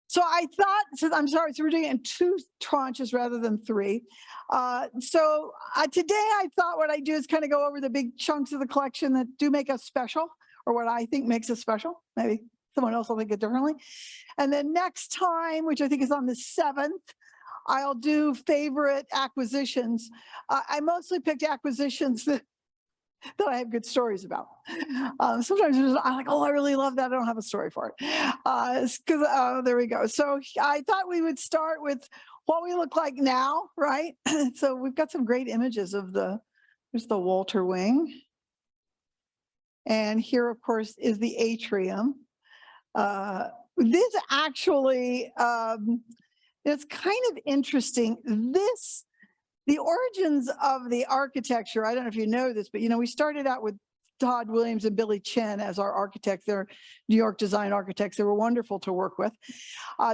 So I thought, so I'm sorry, so we're doing it in two tranches rather than three. Today I thought what I do is kind of go over the big chunks of the collection that do make us special, or what I think makes us special. Maybe someone else will think it differently. And then next time, which I think is on the 7th, I'll do favorite acquisitions. I mostly picked acquisitions that I have good stories about. Sometimes I'm like, oh, I really love that. I don't have a story for it. There we go. So I thought we would start with what we look like now, right? So we've got some great images of there's the Walter Wing. And here, of course, is the atrium. This actually, it's kind of interesting. The origins of the architecture, I don't know if you know this, but we started out with Todd Williams and Billy Chen as our architects. They're New York design architects. They were wonderful to work with.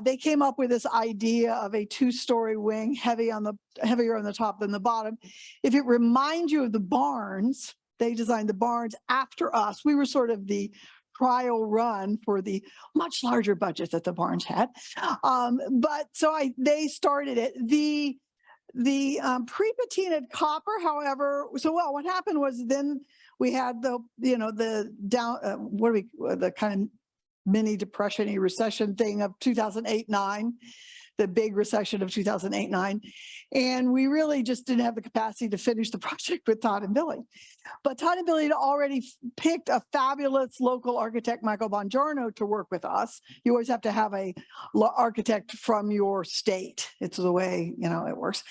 They came up with this idea of a 2-story wing, heavier on the top than the bottom. If it reminds you of the Barnes, they designed the Barnes after us. We were sort of the trial run for the much larger budget that the Barnes had. They started it. The pre-patinaed copper, however, what happened was then we had the kind of mini depression-y recession thing of 2008-9, the big recession of 2008-9. And we really just didn't have the capacity to finish the project with Todd and Billy. But Todd and Billy had already picked a fabulous local architect, Michael Bongiorno, to work with us. You always have to have a architect from your state. It's the way, it works.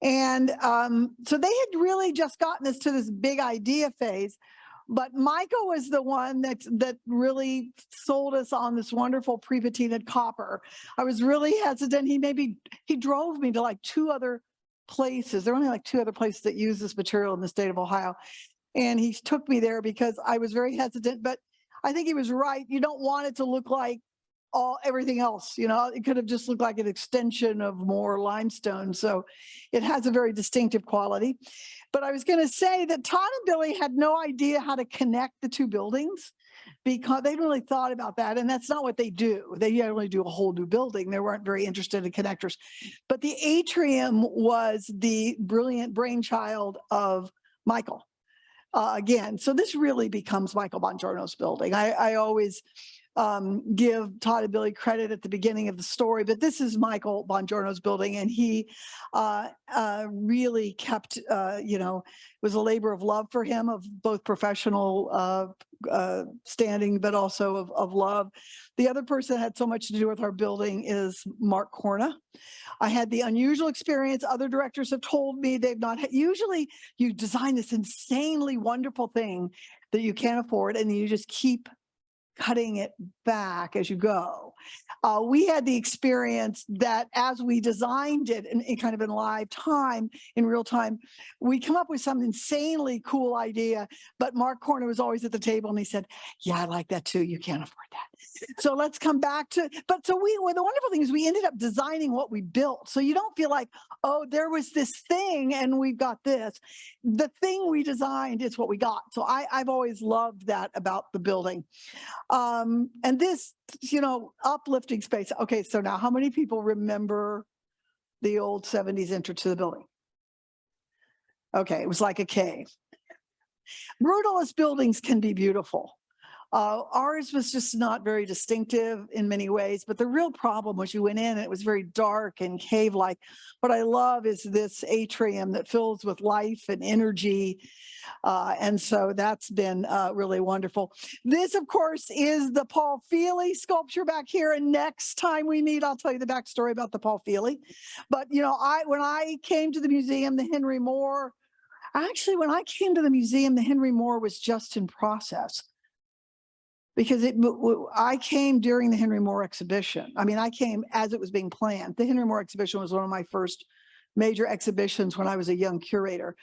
And so they had really just gotten us to this big idea phase. But Michael was the one that really sold us on this wonderful pre-patinaed copper. I was really hesitant. He drove me to like 2 other places. There are only like 2 other places that use this material in the state of Ohio. And he took me there because I was very hesitant, but I think he was right. You don't want it to look like everything else, it could have just looked like an extension of more limestone. So it has a very distinctive quality. But I was going to say that Todd and Billy had no idea how to connect the 2 buildings because they really thought about that. And that's not what they do. They generally do a whole new building. They weren't very interested in connectors. But the atrium was the brilliant brainchild of Michael. Again, so this really becomes Michael Bongiorno's building. I always give Todd and Billy credit at the beginning of the story, but this is Michael Bongiorno's building, and he really kept, was a labor of love for him, of both professional standing, but also of love. The other person that had so much to do with our building is Mark Corna. I had the unusual experience. Other directors have told me they've not. Usually you design this insanely wonderful thing that you can't afford, and you just keep cutting it back as you go. We had the experience that as we designed it in kind of in live time, in real time, we come up with some insanely cool idea, but Mark Corner was always at the table and he said, yeah, I like that too. You can't afford that. So let's come back to, the wonderful thing is we ended up designing what we built. So you don't feel like, oh, there was this thing and we've got this. The thing we designed is what we got. So I've always loved that about the building. And this, uplifting space. Okay, so now how many people remember the old 70s entrance to the building? Okay, it was like a cave. Brutalist buildings can be beautiful. Ours was just not very distinctive in many ways, but the real problem was you went in and it was very dark and cave-like. What I love is this atrium that fills with life and energy. And so that's been really wonderful. This, of course, is the Paul Feely sculpture back here. And next time we meet, I'll tell you the backstory about the Paul Feely. But, when I came to the museum, the Henry Moore, when I came to the museum, the Henry Moore was just in process. Because I came during the Henry Moore exhibition. I came as it was being planned. The Henry Moore exhibition was one of my first major exhibitions when I was a young curator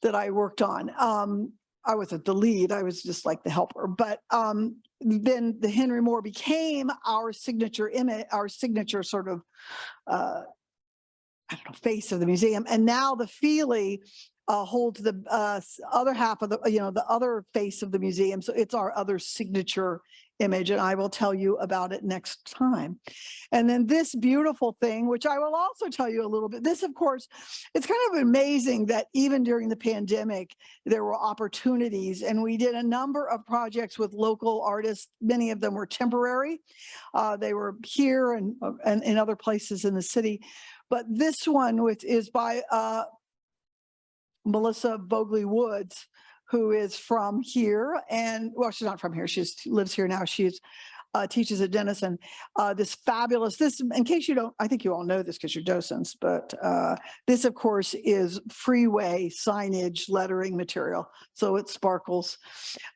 that I worked on. I wasn't the lead, I was just like the helper. But then the Henry Moore became our signature image, our signature sort of, face of the museum. And now the Feely holds the other half of the, the other face of the museum. So it's our other signature image, and I will tell you about it next time. And then this beautiful thing, which I will also tell you a little bit. This, of course, it's kind of amazing that even during the pandemic, there were opportunities, and we did a number of projects with local artists. Many of them were temporary. They were here and in other places in the city. But this one, which is by Melissa Bogley Woods, who is from here, and well, she's not from here. She lives here now. She's teaches at Denison. This fabulous, this, in case you don't, I think you all know this because you're docents, but this, of course, is freeway signage lettering material. So it sparkles.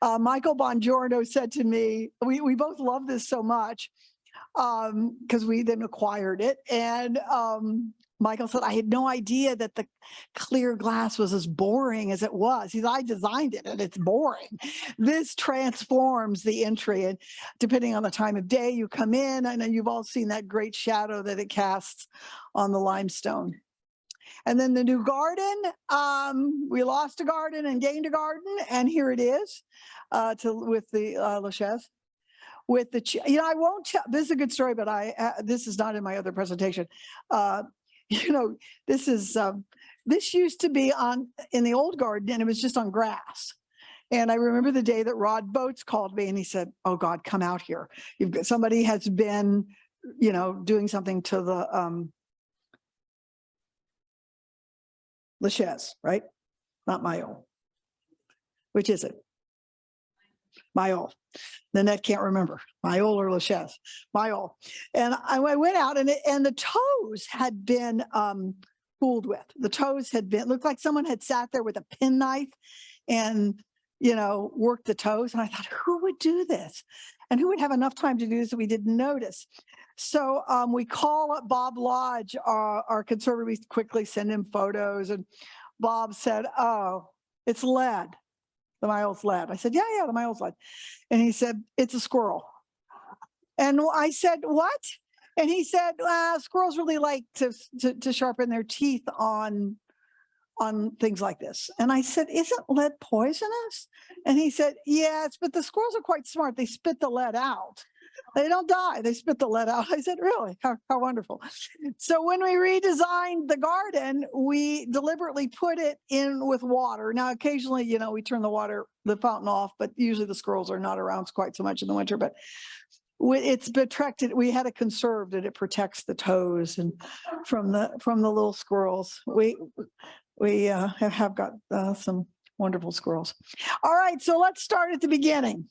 Michael Bongiorno said to me, we both love this so much because we then acquired it. And Michael said, I had no idea that the clear glass was as boring as it was. He said, I designed it and it's boring. This transforms the entry. And depending on the time of day you come in, I know you've all seen that great shadow that it casts on the limestone. And then the new garden, we lost a garden and gained a garden. And here it is with the Lachaise. With the, I won't tell, this is a good story, but this is not in my other presentation. This is, this used to be in the old garden, and it was just on grass. And I remember the day that Rod Boats called me and he said, oh God, come out here. Somebody has been, doing something to the Lachaise, right? Not Mayol. Which is it? Mayol. Nannette can't remember. Mayol or Lachaise. Mayol. And I went out and the toes had been fooled with. The toes had been, looked like someone had sat there with a penknife and, worked the toes. And I thought, who would do this? And who would have enough time to do this that we didn't notice? So we call up Bob Lodge, our conservator. We quickly send him photos. And Bob said, oh, it's lead. The Mayol's lead. I said, yeah, the Mayol's lead. And he said, it's a squirrel. And I said, what? And he said, squirrels really like to sharpen their teeth on things like this. And I said, isn't lead poisonous? And he said, yes, but the squirrels are quite smart. They spit the lead out. They don't die. They spit the lead out. I said, really? How wonderful. So when we redesigned the garden, we deliberately put it in with water. Now, occasionally, we turn the fountain off, but usually the squirrels are not around quite so much in the winter. But it's protected. We had it conserved, and it protects the toes and from the little squirrels. We have got some wonderful squirrels. All right, so let's start at the beginning.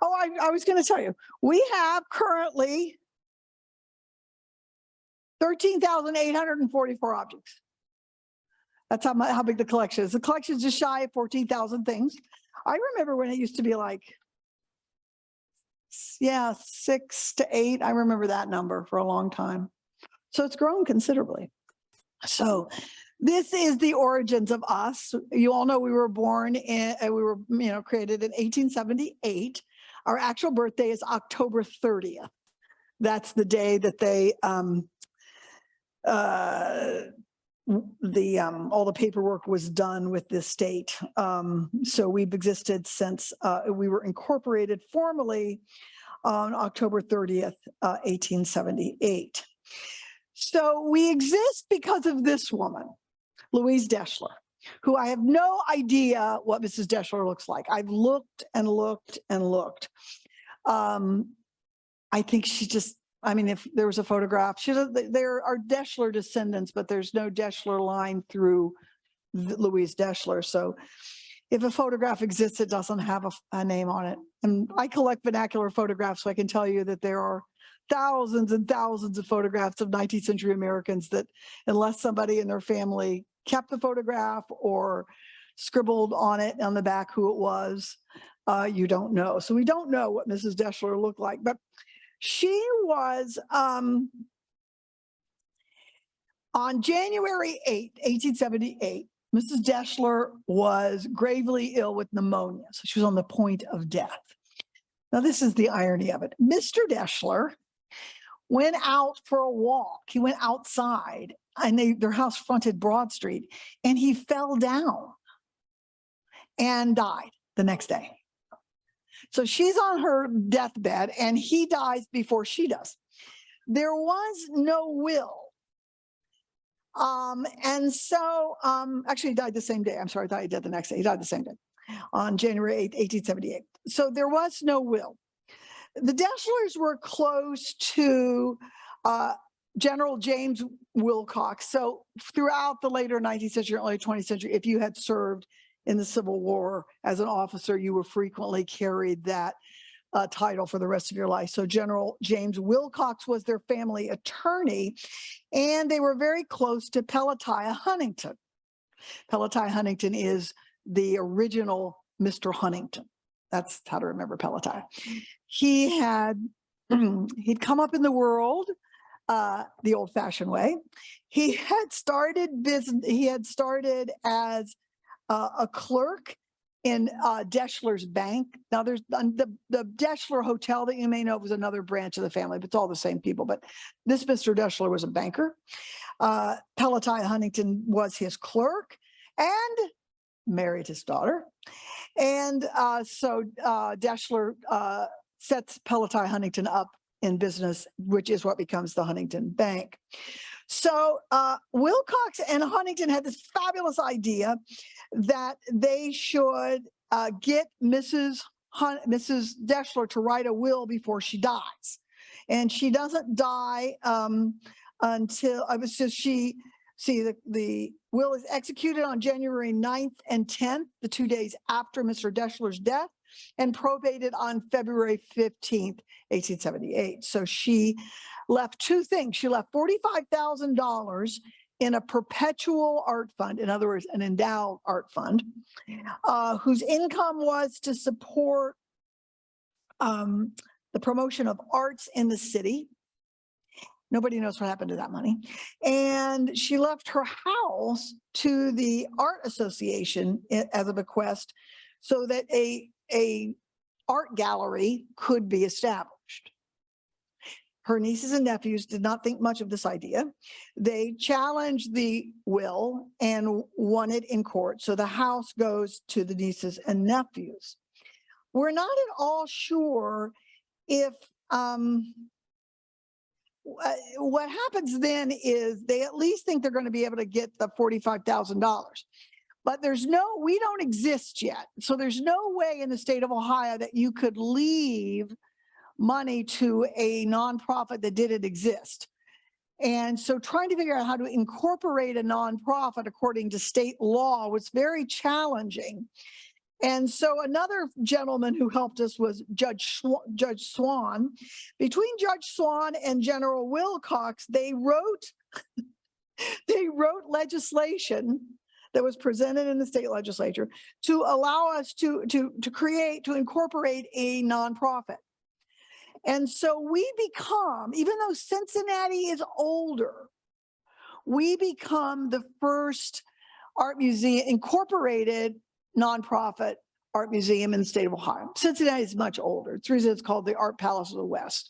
Oh, I was going to tell you, we have currently 13,844 objects. That's how big the collection is. The collection is just shy of 14,000 things. I remember when it used to be like, 6 to 8. I remember that number for a long time. So it's grown considerably. So this is the origins of us. You all know we were born created in 1878. Our actual birthday is October 30th. That's the day that they all the paperwork was done with this state. So we've existed since we were incorporated formally on October 30th, 1878. So we exist because of this woman, Louise Deschler, who I have no idea what Mrs. Deschler looks like. I've looked and looked and looked. I think she just, if there was a photograph, there are Deschler descendants, but there's no Deschler line through Louise Deschler. So if a photograph exists, it doesn't have a name on it. And I collect vernacular photographs, so I can tell you that there are thousands and thousands of photographs of 19th century Americans that, unless somebody in their family kept the photograph or scribbled on it on the back who it was, you don't know. So we don't know what Mrs. Deschler looked like, but she was on January 8, 1878, Mrs. Deschler was gravely ill with pneumonia. So she was on the point of death. Now, this is the irony of it. Mr. Deschler went out for a walk. He went outside, and their house fronted Broad Street, and he fell down and died the next day. So she's on her deathbed and he dies before she does. There was no will. Actually he died the same day. I'm sorry, I thought he did the next day. He died the same day on January 8th, 1878. So there was no will. The Deschlers were close to General James Wilcox. So throughout the later 19th century, early 20th century, if you had served in the Civil War as an officer, you were frequently carried that title for the rest of your life. So General James Wilcox was their family attorney, and they were very close to Pelatiah Huntington. Pelatiah Huntington is the original Mr. Huntington. That's how to remember Pelatiah. He'd come up in the world the old-fashioned way. He had started business. He had started as a clerk in Deschler's bank. Now, there's the Deschler Hotel that you may know was another branch of the family, but it's all the same people. But this Mr. Deschler was a banker. Pelatiah Huntington was his clerk and married his daughter. And so Deschler sets Pelatiah Huntington up in business, which is what becomes the Huntington Bank. So Wilcox and Huntington had this fabulous idea that they should get Mrs. Deschler to write a will before she dies. And she doesn't die until the will is executed on January 9th and 10th, the 2 days after Mr. Deschler's death, and probated on February 15th, 1878. So she left two things. She left $45,000 in a perpetual art fund, in other words, an endowed art fund, whose income was to support the promotion of arts in the city. Nobody knows what happened to that money. And she left her house to the Art Association as a bequest so that a art gallery could be established. Her nieces and nephews did not think much of this idea. They challenged the will and won it in court. So the house goes to the nieces and nephews. We're not at all sure if what happens then is they at least think they're going to be able to get the $45,000. But we don't exist yet. So there's no way in the state of Ohio that you could leave money to a nonprofit that didn't exist. And so trying to figure out how to incorporate a nonprofit according to state law was very challenging. And so another gentleman who helped us was Judge Swan. Between Judge Swan and General Wilcox, they wrote legislation that was presented in the state legislature to allow us to incorporate a nonprofit. And so we become, even though Cincinnati is older, we become the first art museum, incorporated nonprofit art museum in the state of Ohio. Cincinnati is much older. It's the reason it's called the Art Palace of the West.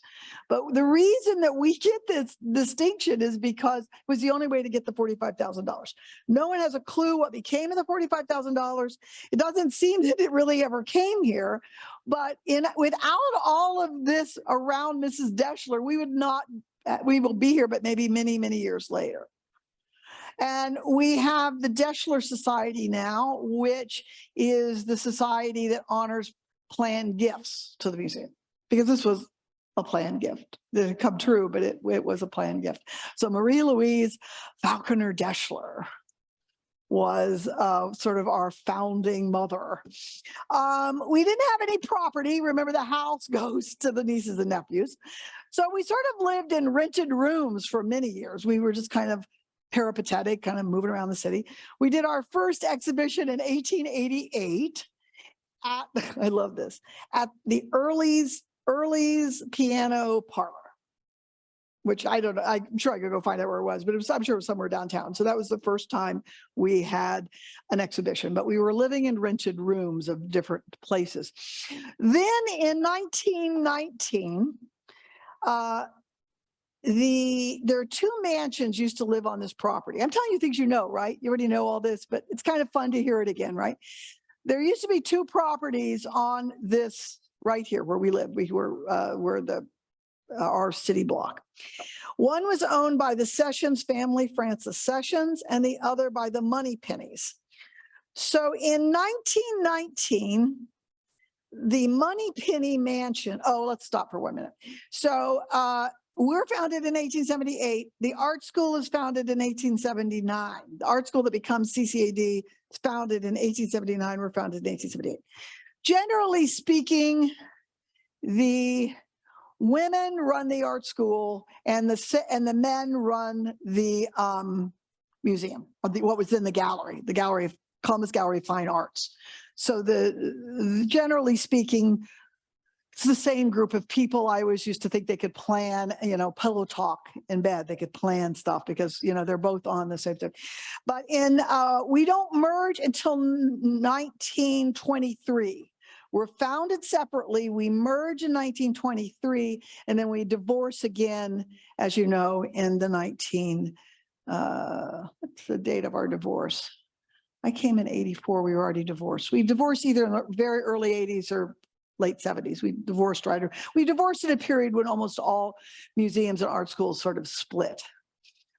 But the reason that we get this distinction is because it was the only way to get the $45,000. No one has a clue what became of the $45,000. It doesn't seem that it really ever came here. But without all of this around Mrs. Deschler, we will be here, but maybe many, many years later. And we have the Deschler Society now, which is the society that honors planned gifts to the museum, because this was a planned gift. It didn't come true, but it was a planned gift. So Marie Louise Falconer Deschler was sort of our founding mother. We didn't have any property. Remember, the house goes to the nieces and nephews. So we sort of lived in rented rooms for many years. We were just kind of peripatetic, kind of moving around the city. We did our first exhibition in 1888 at, I love this, at the Early's Piano Parlor, which I don't know, I'm sure I could go find out where it was, but I'm sure it was somewhere downtown. So that was the first time we had an exhibition, but we were living in rented rooms of different places. Then in 1919, there are two mansions used to live on this property. I'm telling you things you know, right? You already know all this, but it's kind of fun to hear it again, right? There used to be two properties on this right here where we live. We were our city block. One was owned by the Sessions family, Francis Sessions, and the other by the Moneypennies. So in 1919, the Moneypenny Mansion, let's stop for 1 minute. So we're founded in 1878. The art school is founded in 1879. The art school that becomes CCAD is founded in 1879. We're founded in 1878. Generally speaking, the women run the art school and the men run the museum, what was in the gallery of Columbus Gallery of Fine Arts. So generally speaking, it's the same group of people. I always used to think they could plan, pillow talk in bed. They could plan stuff because, they're both on the same thing. But we don't merge until 1923. We're founded separately. We merge in 1923, and then we divorce again, as you know, in the what's the date of our divorce? I came in 84. We were already divorced. We divorced either in the very early 80s or late 70s. We divorced we divorced in a period when almost all museums and art schools sort of split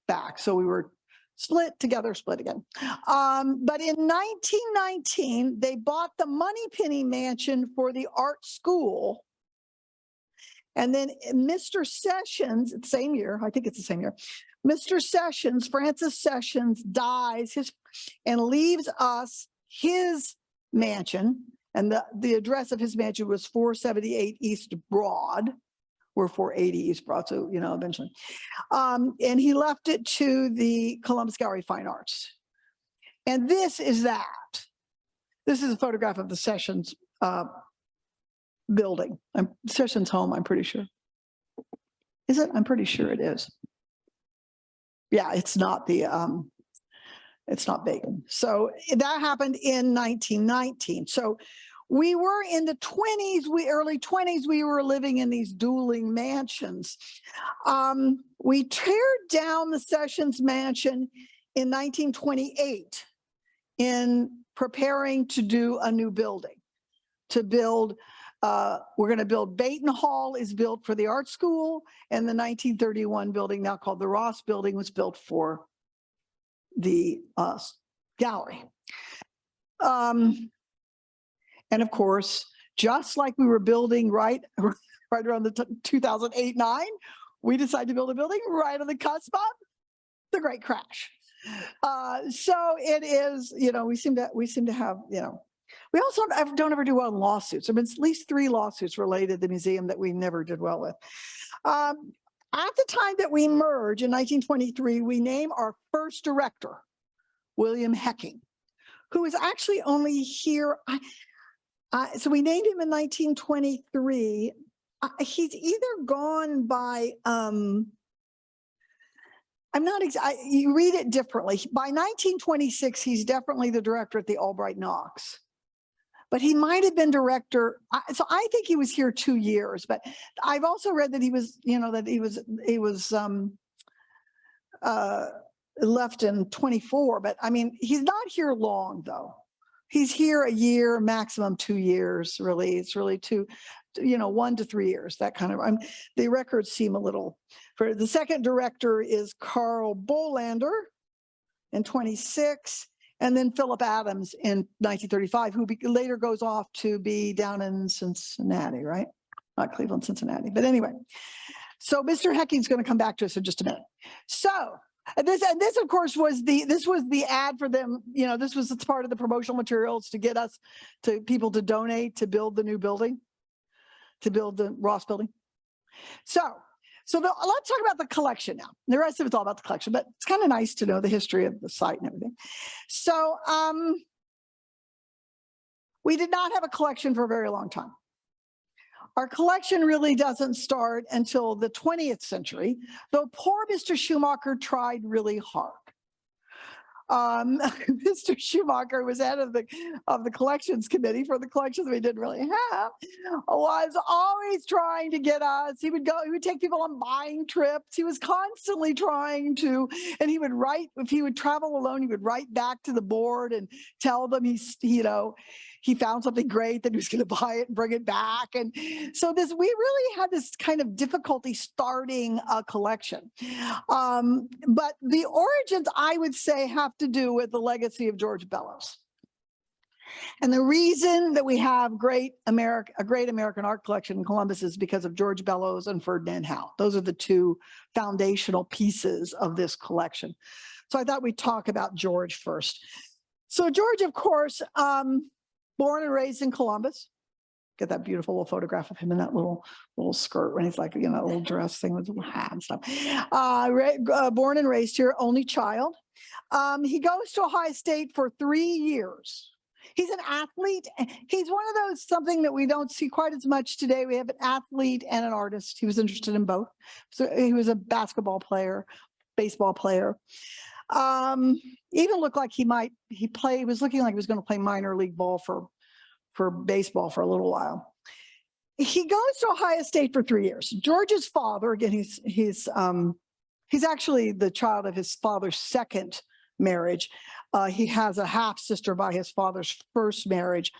back. So we were split together, split again. But in 1919, they bought the Moneypenny Mansion for the art school. And then Mr. Sessions, same year, I think it's the same year, Mr. Sessions, Francis Sessions, dies and leaves us his mansion. And the address of his mansion was 478 East Broad. We're 480 East Broad, so, eventually. And he left it to the Columbus Gallery of Fine Arts. And this is that. This is a photograph of the Sessions building. Sessions home, I'm pretty sure. Is it? I'm pretty sure it is. Yeah, it's not it's not Bacon. So that happened in 1919. So we were in the 20s, early 20s, we were living in these dueling mansions. We tear down the Sessions Mansion in 1928 in preparing to do a new building. We're going to build Baton Hall is built for the art school, and the 1931 building, now called the Ross Building, was built for the gallery. And of course, just like we were building right around the 2008-9, we decided to build a building right on the cusp of the Great Crash. So it is, we seem to have, we also don't ever do well in lawsuits. There have been at least 3 lawsuits related to the museum that we never did well with. At the time that we merge in 1923, we name our first director, William Hecking, who is actually only here. So we named him in 1923. He's either gone by, you read it differently. By 1926, he's definitely the director at the Albright Knox. But he might have been director. So I think he was here 2 years. But I've also read that he was, left in 24. But I mean, he's not here long though. He's here a year, maximum 2 years. Really, it's really 1 to 3 years. That kind of. The records seem a little. For the second director is Carl Bolander in 26. And then Philip Adams in 1935, who later goes off to be down in Cincinnati, right? Not Cleveland, Cincinnati. But anyway, so Mr. Hecking's going to come back to us in just a minute. So this of course was the ad for them. This was part of the promotional materials to get us people to donate to build the new building, to build the Ross Building. So let's talk about the collection now. The rest of it's all about the collection, but it's kind of nice to know the history of the site and everything. So we did not have a collection for a very long time. Our collection really doesn't start until the 20th century, though poor Mr. Schumacher tried really hard. Mr. Schumacher was head of the collections committee for the collections we didn't really have, was always trying to get us. He would take people on buying trips. He was constantly trying to, and he would write, if he would travel alone, he would write back to the board and tell them he found something great, that he was going to buy it and bring it back. And so we really had this kind of difficulty starting a collection. But the origins, I would say, have to do with the legacy of George Bellows. And the reason that we have a great American art collection in Columbus is because of George Bellows and Ferdinand Howe. Those are the two foundational pieces of this collection. So I thought we'd talk about George first. So George, of course, born and raised in Columbus. Get that beautiful little photograph of him in that little skirt when he's like, you know, that little dress thing with the hat and stuff. Born and raised here, only child. He goes to Ohio State for 3 years. He's an athlete. He's one of those, something that we don't see quite as much today. We have an athlete and an artist. He was interested in both. So he was a basketball player, baseball player. Even looked like he was looking like he was going to play minor league ball for baseball for a little while. He goes to Ohio State for 3 years. George's father, again, he's actually the child of his father's second marriage. He has a half sister by his father's first marriage.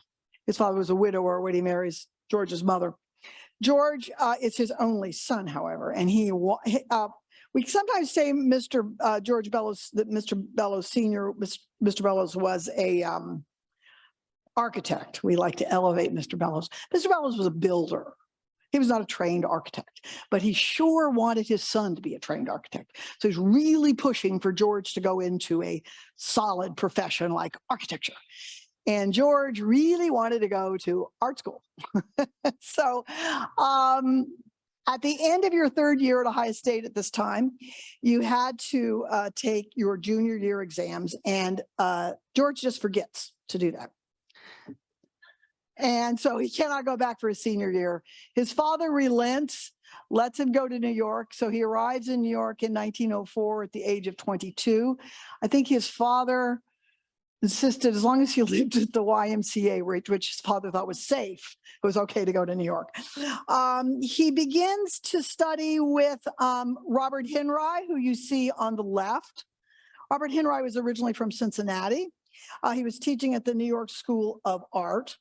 His father was a widower when he marries George's mother. George is his only son, however, and we sometimes say George Bellows, that Mr. Bellows Sr., Mr. Bellows was a architect. We like to elevate Mr. Bellows. Mr. Bellows was a builder. He was not a trained architect, but he sure wanted his son to be a trained architect. So he's really pushing for George to go into a solid profession like architecture. And George really wanted to go to art school. So at the end of your third year at Ohio State at this time, you had to take your junior year exams, and George just forgets to do that. And so he cannot go back for his senior year. His father relents, lets him go to New York. So he arrives in New York in 1904 at the age of 22. I think his father insisted as long as he lived at the YMCA, which his father thought was safe, it was okay to go to New York. He begins to study with Robert Henry, who you see on the left. Robert Henry was originally from Cincinnati. He was teaching at the New York School of Art.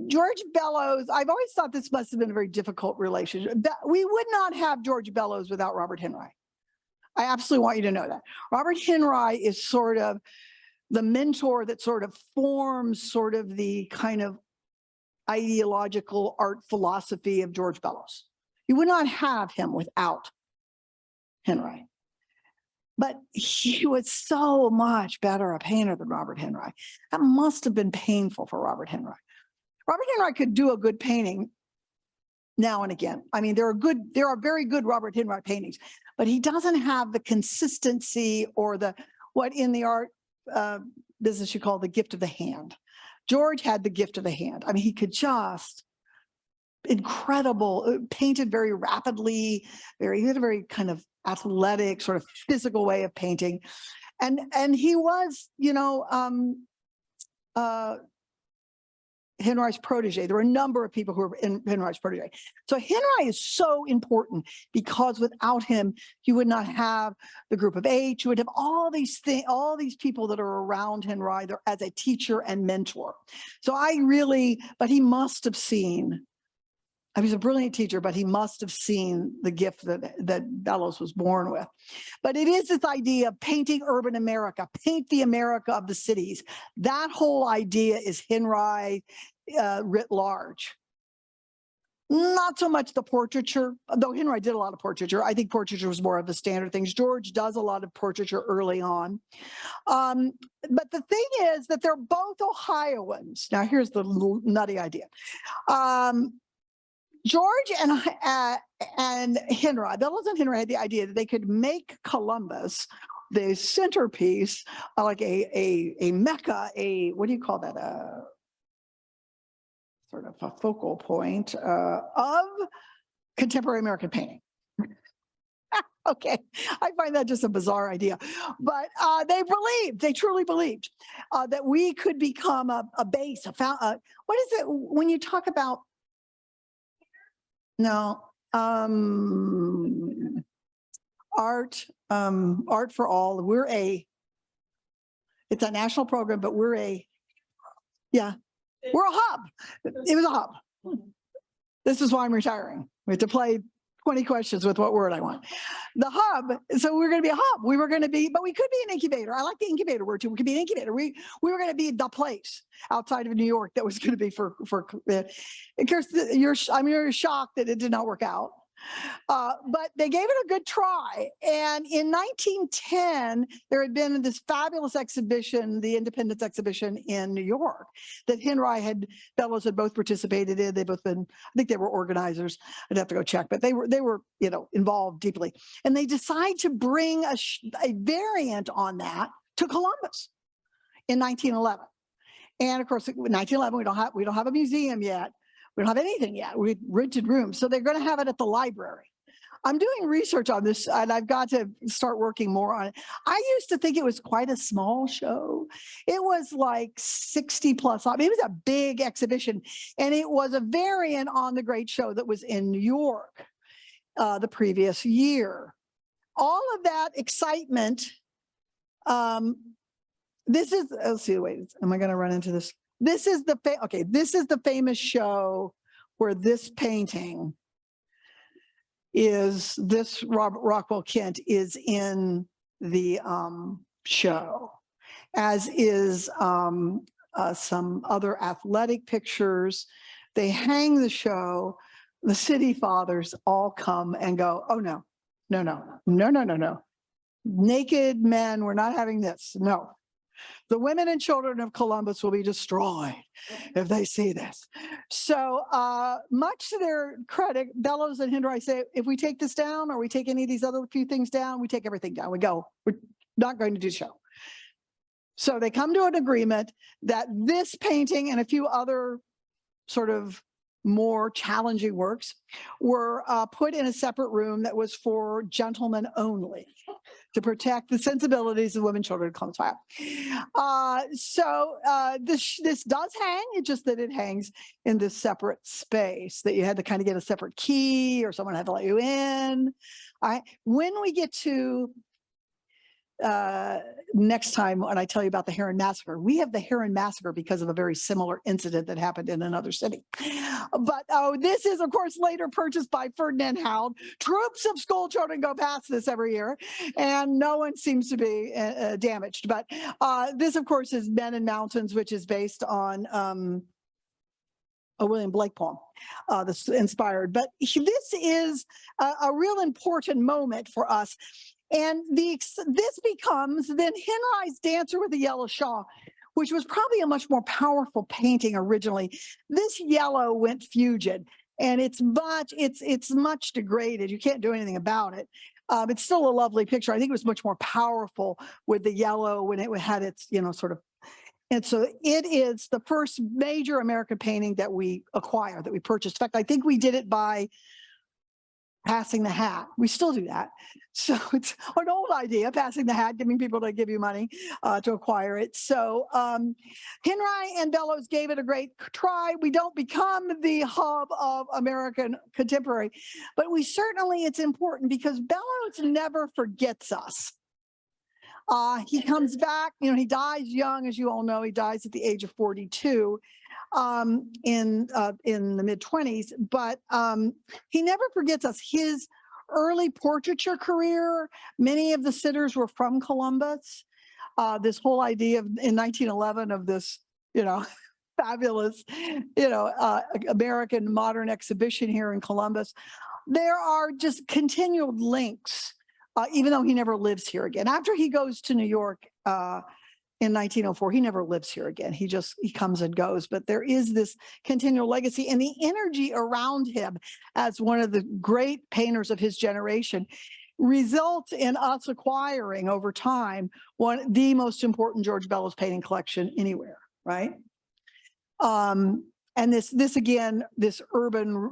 George Bellows, I've always thought this must have been a very difficult relationship. We would not have George Bellows without Robert Henry. I absolutely want you to know that. Robert Henry is sort of the mentor that sort of forms sort of the kind of ideological art philosophy of George Bellows. You would not have him without Henry. But he was so much better a painter than Robert Henry. That must have been painful for Robert Henry. Robert Henry could do a good painting now and again. I mean, there are very good Robert Henry paintings, but he doesn't have the consistency or what in the art business you call the gift of the hand. George had the gift of the hand. I mean, he could just incredible, painted very rapidly, he had a very kind of athletic, sort of physical way of painting. And he was, you know, Henry's protege. There were a number of people who were in Henry's protege. So Henry is so important because without him, you would not have the Group of Eight. You would have all these things, all these people that are around Henry as a teacher and mentor. So but he must have seen, he was a brilliant teacher, but he must have seen the gift that Bellows was born with. But it is this idea of painting urban America, paint the America of the cities. That whole idea is Henry writ large. Not so much the portraiture, though Henry did a lot of portraiture. I think portraiture was more of the standard things. George does a lot of portraiture early on. But the thing is that they're both Ohioans. Now, here's the little nutty idea. George and Henry, Bellows and Henry had the idea that they could make Columbus the centerpiece, like a mecca, what do you call that? Sort of a focal point of contemporary American painting. Okay, I find that just a bizarre idea, but they truly believed that we could become a base, what is it when you talk about? No, art for all. It's a national program, but we're a hub. It was a hub. This is why I'm retiring. We have to play 20 questions with what word I want. The hub. So we're going to be a hub. We were going to be, but we could be an incubator. I like the incubator word too. We could be an incubator. We were going to be the place outside of New York that was going to be for. Of course, you're shocked that it did not work out. But they gave it a good try. And in 1910, there had been this fabulous exhibition, the Independence Exhibition in New York, that Bellows had both participated in. They both been, I think they were organizers. I'd have to go check, but they were, involved deeply. And they decide to bring a variant on that to Columbus in 1911. And of course, in 1911, we don't have a museum yet. We don't have anything yet. We rented rooms. So they're going to have it at the library. I'm doing research on this and I've got to start working more on it. I used to think it was quite a small show. It was like 60 plus. I mean, it was a big exhibition and it was a variant on the great show that was in New York the previous year. All of that excitement. This is, let's see, wait, am I going to run into this? This is the famous show where this painting is, this Rockwell Kent is in the show, as is some other athletic pictures. They hang the show. The city fathers all come and go, oh, no. Naked men, we're not having this. No. The women and children of Columbus will be destroyed if they see this. So much to their credit, Bellows and Hendry say, if we take this down or we take any of these other few things down, we take everything down. We go, we're not going to do the show. So they come to an agreement that this painting and a few other sort of more challenging works were put in a separate room that was for gentlemen only, to protect the sensibilities of women, children, and Columbus. This does hang. It's just that it hangs in this separate space that you had to kind of get a separate key or someone had to let you in. When we get to next time when I tell you about the Heron Massacre, we have the Heron Massacre because of a very similar incident that happened in another city. But this is, of course, later purchased by Ferdinand Howard. Troops of school children go past this every year, and no one seems to be damaged. But this, of course, is Men in Mountains, which is based on a William Blake poem that's inspired. But this is a real important moment for us. And this becomes then Henry's Dancer with the Yellow Shawl, which was probably a much more powerful painting originally. This yellow went fugid, and it's much degraded. You can't do anything about it. It's still a lovely picture. I think it was much more powerful with the yellow when it had its, sort of. And so it is the first major American painting that we acquired, that we purchased. In fact, I think we did it by passing the hat. We still do that. So it's an old idea, passing the hat, giving people to give you money to acquire it. So Henry and Bellows gave it a great try. We don't become the hub of American contemporary, but it's important because Bellows never forgets us. He comes back, he dies young, as you all know. He dies at the age of 42. In the mid-20s, but he never forgets us. His early portraiture career, many of the sitters were from Columbus. This whole idea in 1911 of this, fabulous, American modern exhibition here in Columbus. There are just continual links, even though he never lives here again. After he goes to New York, in 1904, he never lives here again. He comes and goes, but there is this continual legacy, and the energy around him as one of the great painters of his generation results in us acquiring over time the most important George Bellows painting collection anywhere, right? And this again, this urban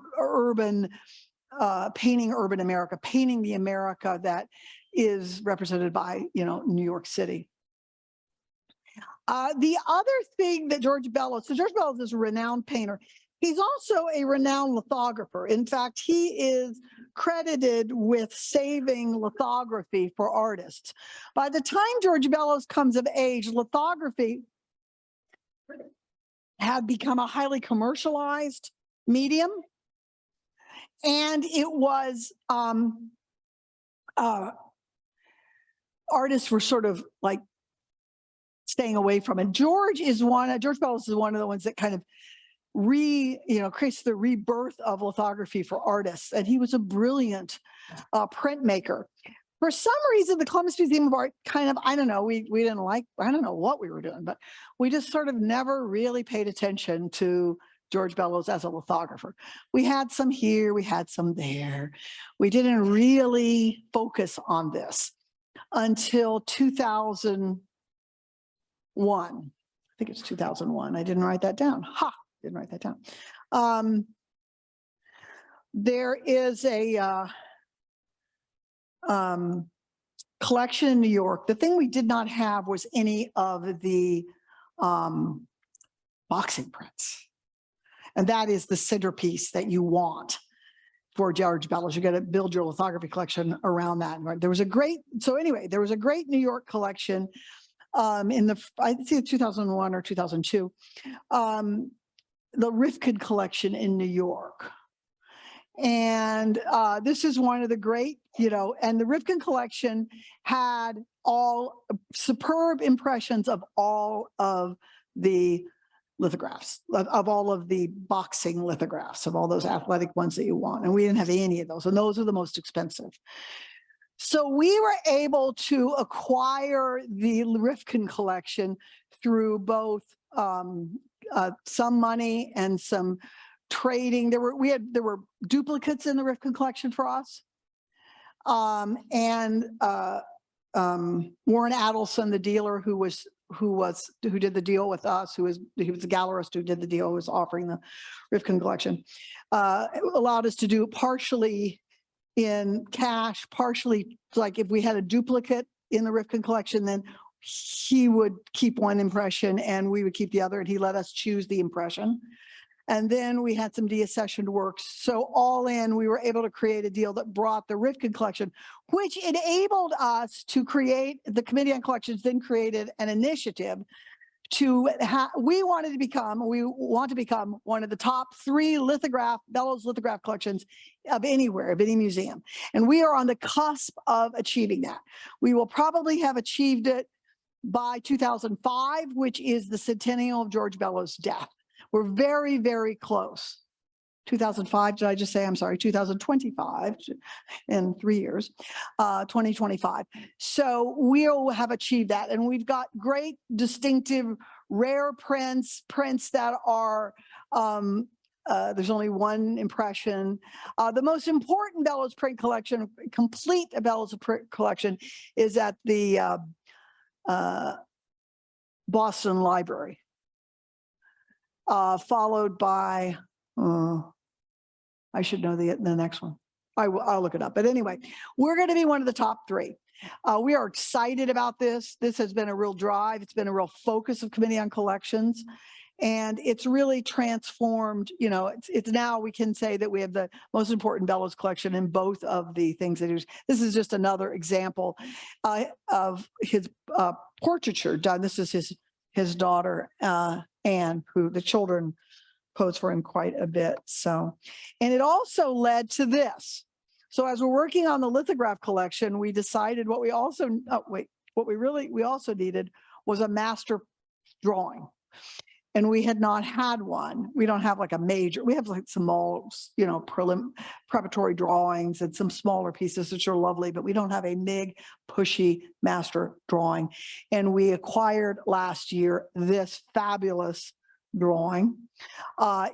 painting urban America, painting the America that is represented by, New York City. The other thing that George Bellows is a renowned painter. He's also a renowned lithographer. In fact, he is credited with saving lithography for artists. By the time George Bellows comes of age, lithography had become a highly commercialized medium, and it was artists were sort of like staying away from it. George Bellows is one of the ones that kind of creates the rebirth of lithography for artists. And he was a brilliant printmaker. For some reason, the Columbus Museum of Art kind of, I don't know, we didn't like, I don't know what we were doing, but we just sort of never really paid attention to George Bellows as a lithographer. We had some here, we had some there. We didn't really focus on this until 2001. I think it's 2001. I didn't write that down. Didn't write that down. There is a collection in New York. The thing we did not have was any of the boxing prints. And that is the centerpiece that you want for George Bellows. You got to build your lithography collection around that. There was a great New York collection in the, I think 2001 or 2002. The Rifkin collection in New York. And this is one of the great, and the Rifkin collection had all superb impressions of all of the lithographs, of all of the boxing lithographs, of all those athletic ones that you want. And we didn't have any of those, and those are the most expensive. So we were able to acquire the Rifkin collection through both some money and some trading. There were duplicates in the Rifkin collection for us. Warren Adelson, the dealer who did the deal with us, he was the gallerist who did the deal, who was offering the Rifkin collection, allowed us to do partially in cash, partially like if we had a duplicate in the Rifkin collection, then he would keep one impression and we would keep the other, and he let us choose the impression. And then we had some deaccessioned works. So all in, we were able to create a deal that brought the Rifkin collection, which enabled us to create, the Committee on Collections then created an initiative to we want to become one of the top 3 Bellows lithograph collections of anywhere, of any museum. And we are on the cusp of achieving that. We will probably have achieved it by 2005, which is the centennial of George Bellows' death. We're very, very close. 2005, did I just say? I'm sorry, 2025 in 3 years, 2025. So we'll have achieved that. And we've got great, distinctive, rare prints that are, there's only one impression. The most important Bellows print collection, complete Bellows print collection, is at the Boston Library, followed by, I should know the next one. I'll look it up. But anyway, we're going to be one of the top 3. We are excited about this. This has been a real drive. It's been a real focus of Committee on Collections. And it's really transformed, it's now we can say that we have the most important Bellows collection in both of the things that he was. This is just another example of his portraiture done. This is his daughter, Anne, who the children pose for him quite a bit. So, and it also led to this. So as we're working on the lithograph collection, we decided what we also, we also needed was a master drawing. And we had not had one. We don't have like a major, we have like small, preparatory drawings and some smaller pieces, which are lovely, but we don't have a big, pushy master drawing. And we acquired last year this fabulous drawing.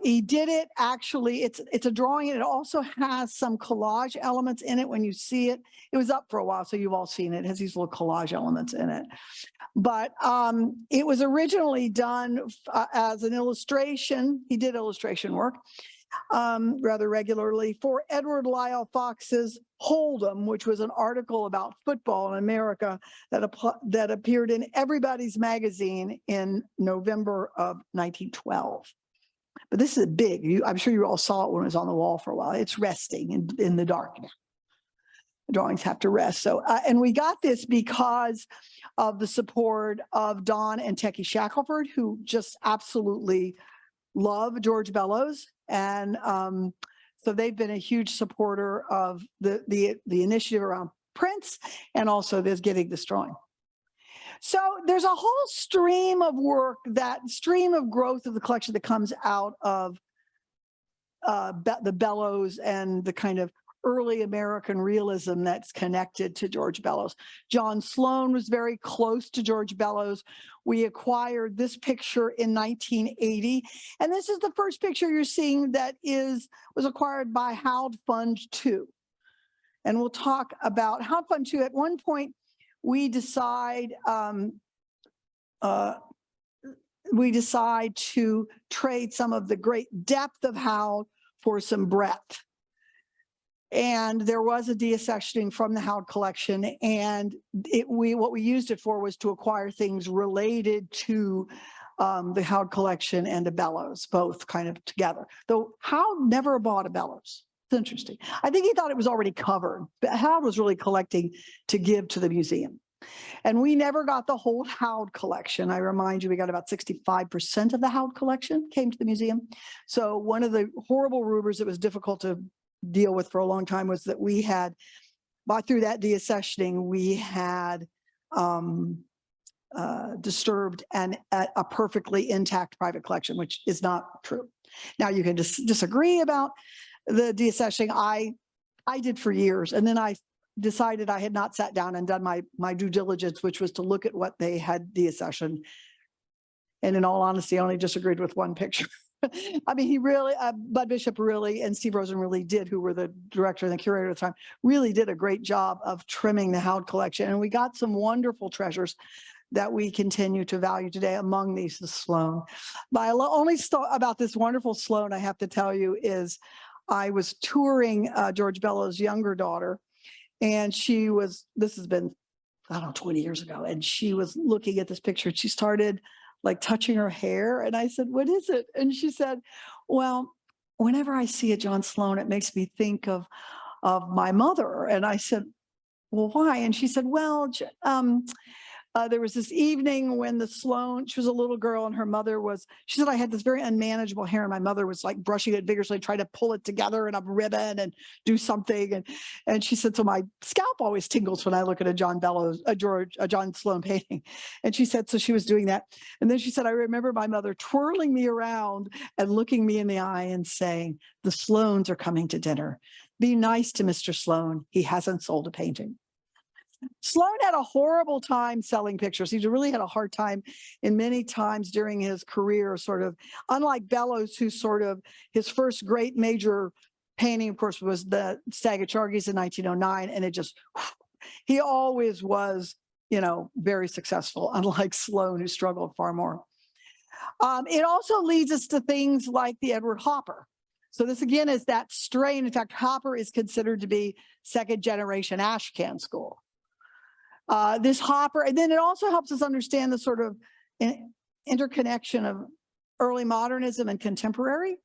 He did it actually, it's a drawing, and it also has some collage elements in it when you see it. It was up for a while, so you've all seen it. It has these little collage elements in it. But it was originally done as an illustration. He did illustration work rather regularly for Edward Lyle Fox's Hold'em, which was an article about football in America that appeared in Everybody's Magazine in November of 1912. But this is big. I'm sure you all saw it when it was on the wall for a while. It's resting in the dark now. Drawings have to rest. So, and we got this because of the support of Don and Techie Shackelford, who just absolutely love George Bellows. And so they've been a huge supporter of the initiative around prints and also this getting this drawing. So there's a whole stream of work, that stream of growth of the collection that comes out of the Bellows and the kind of early American realism that's connected to George Bellows. John Sloan was very close to George Bellows. We acquired this picture in 1980, and this is the first picture you're seeing that was acquired by Howard Fund II. And we'll talk about Howard Fund II. At one point, we decide to trade some of the great depth of Howard for some breadth. And there was a deaccessioning from the Howard collection, and what we used it for was to acquire things related to the Howard collection and a Bellows, both kind of together. Though Howard never bought a Bellows. It's interesting. I think he thought it was already covered, but Howard was really collecting to give to the museum. And we never got the whole Howard collection. I remind you, we got about 65% of the Howard collection came to the museum. So one of the horrible rumors that was difficult to deal with for a long time was that we had, through that deaccessioning, we had disturbed a perfectly intact private collection, which is not true. Now you can disagree about the deaccessioning. I did for years, and then I decided I had not sat down and done my due diligence, which was to look at what they had deaccessioned. And in all honesty, I only disagreed with one picture. I mean, he really, Bud Bishop really, and Steve Rosen really did, who were the director and the curator at the time, really did a great job of trimming the Howard collection. And we got some wonderful treasures that we continue to value today. Among these, the Sloan. My only thought about this wonderful Sloan, I have to tell you, is I was touring George Bellows' younger daughter, and this has been, I don't know, 20 years ago, and she was looking at this picture, and she started like touching her hair. And I said, "What is it?" And she said, "Well, whenever I see a John Sloan, it makes me think of my mother." And I said, "Well, why?" And she said, "Well, there was this evening when the Sloan, she was a little girl, and her mother she said, I had this very unmanageable hair, and my mother was like brushing it vigorously, trying to pull it together in a ribbon and do something. And she said, so my scalp always tingles when I look at a John Sloan painting." And she said, so she was doing that. And then she said, "I remember my mother twirling me around and looking me in the eye and saying, 'The Sloans are coming to dinner. Be nice to Mr. Sloan. He hasn't sold a painting.'" Sloan had a horrible time selling pictures. He really had a hard time in many times during his career, sort of, unlike Bellows, who sort of, his first great major painting, of course, was the Stag at Chargey's in 1909. And he always was, very successful, unlike Sloan, who struggled far more. It also leads us to things like the Edward Hopper. So this, again, is that strain. In fact, Hopper is considered to be second generation Ashcan school. This Hopper, and then it also helps us understand the sort of interconnection of early modernism and contemporary.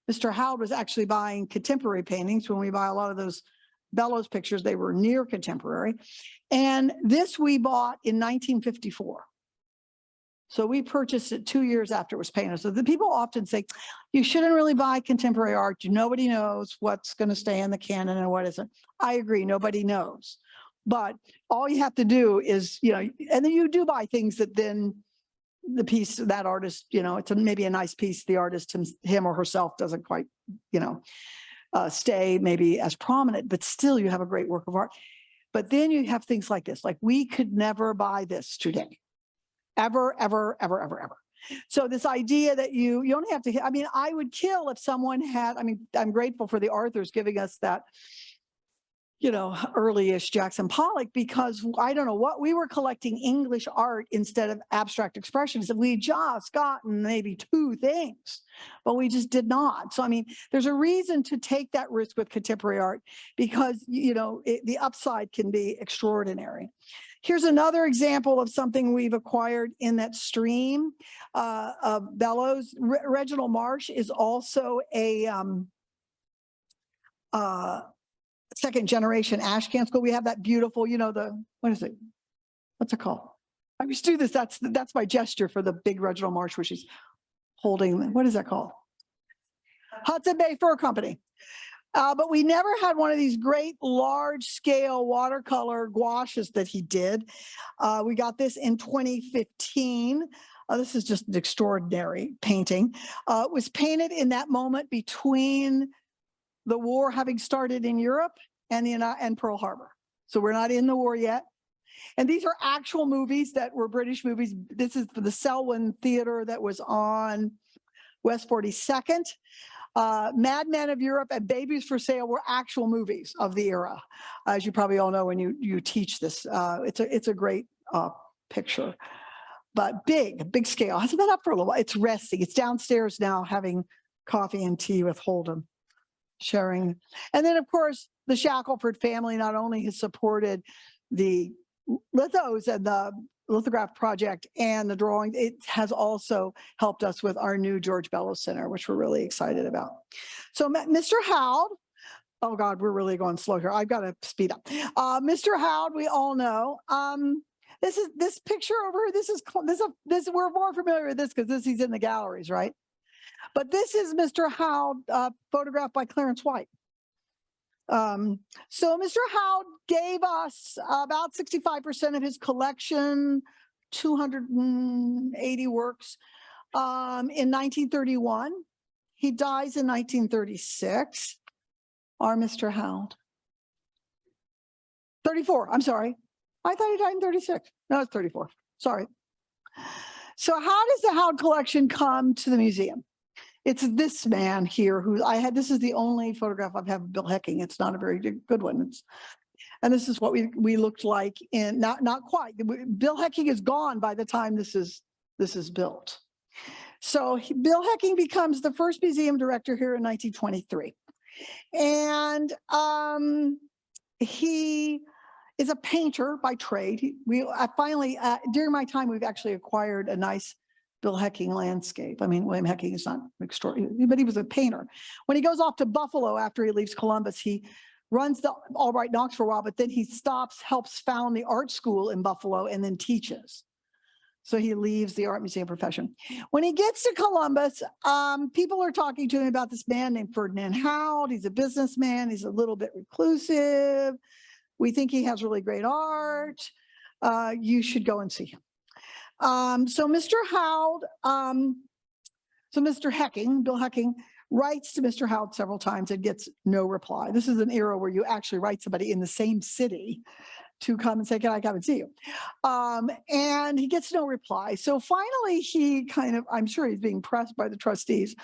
Mr. Howard was actually buying contemporary paintings. When we buy a lot of those Bellows pictures, they were near contemporary. And this we bought in 1954. So we purchased it 2 years after it was painted. So the people often say, you shouldn't really buy contemporary art. Nobody knows what's going to stay in the canon and what isn't. I agree, nobody knows. But all you have to do is, and then you do buy things that then the piece, that artist, it's maybe a nice piece. The artist, him or herself, doesn't quite, stay maybe as prominent, but still you have a great work of art. But then you have things like this, like we could never buy this today, ever, ever, ever, ever, ever. So this idea that you only have to, I would kill if someone had, I'm grateful for the Arthurs giving us that, early-ish Jackson Pollock, because I don't know what, we were collecting English art instead of abstract expressions, and we just gotten maybe 2 things, but we just did not. So, there's a reason to take that risk with contemporary art, because, the upside can be extraordinary. Here's another example of something we've acquired in that stream of bellows. Reginald Marsh is also a second generation ashcan school. We have that beautiful, you know, what is it? What's it called? I used to do this. That's my gesture for the big Reginald Marsh, which is holding, what is that called? Hudson Bay Fur Company. But we never had one of these great large scale watercolor gouaches that he did. We got this in 2015. This is just an extraordinary painting. It was painted in that moment between the war having started in Europe and Pearl Harbor. So we're not in the war yet. And these are actual movies that were British movies. This is for the Selwyn Theater that was on West 42nd. Mad Men of Europe and Babies for Sale were actual movies of the era, as you probably all know when you teach this. It's a great picture, but big scale. Hasn't been up for a little while. It's resting. It's downstairs now having coffee and tea with Holden, sharing. And then, of course, the Shackelford family not only has supported the lithos and the lithograph project and the drawing, it has also helped us with our new George Bellows Center, which we're really excited about. So Mr. Howd, oh God, we're really going slow here. I've got to speed up. Mr. Howd, we all know. This picture over here, we're more familiar with this because he's in the galleries, right? But this is Mr. Howd, photographed by Clarence White. So Mr. Howd gave us about 65% of his collection, 280 works, in 1931. He dies in 1936. Our Mr. Howd. 34, I'm sorry. I thought he died in 36. No, it's 34. Sorry. So how does the Howd collection come to the museum? It's this man here who this is the only photograph I've had of Bill Hecking. It's not a very good one. And this is what we looked like in, not quite. Bill Hecking is gone by the time this is built. So Bill Hecking becomes the first museum director here in 1923. And he is a painter by trade. Finally, during my time, we've actually acquired a nice Bill Hecking landscape. I mean, William Hecking is not extraordinary, but he was a painter. When he goes off to Buffalo after he leaves Columbus, he runs the Albright Knox for a while, but then he helps found the art school in Buffalo and then teaches. So he leaves the art museum profession. When he gets to Columbus, people are talking to him about this man named Ferdinand Howd. He's a businessman. He's a little bit reclusive. We think he has really great art. You should go and see him. So Mr. Howd, Mr. Hecking, Bill Hecking, writes to Mr. Howd several times and gets no reply. This is an era where you actually write somebody in the same city to come and say, can I come and see you? And he gets no reply. So finally, he I'm sure he's being pressed by the trustees,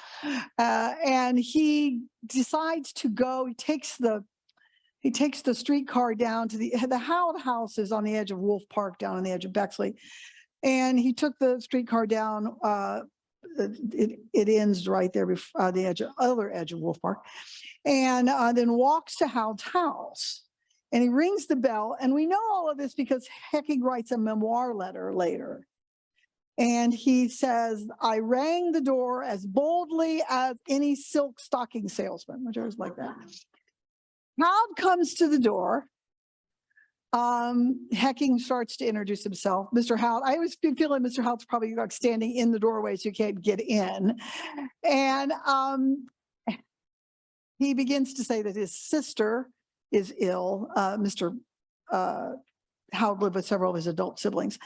and he decides to go. He takes the streetcar down to the Howd house is on the edge of Wolf Park, down on the edge of Bexley. And he took the streetcar down. It ends right there before the other edge of Wolf Park, and then walks to Howd's house. And he rings the bell. And we know all of this because Hecking writes a memoir letter later. And he says, I rang the door as boldly as any silk stocking salesman, which I was like that. Howd comes to the door. Hecking starts to introduce himself. Mr. Howd, I always feel like Mr. Howd's probably like standing in the doorway so you can't get in. And he begins to say that his sister is ill. Mr. Howd lived with several of his adult siblings,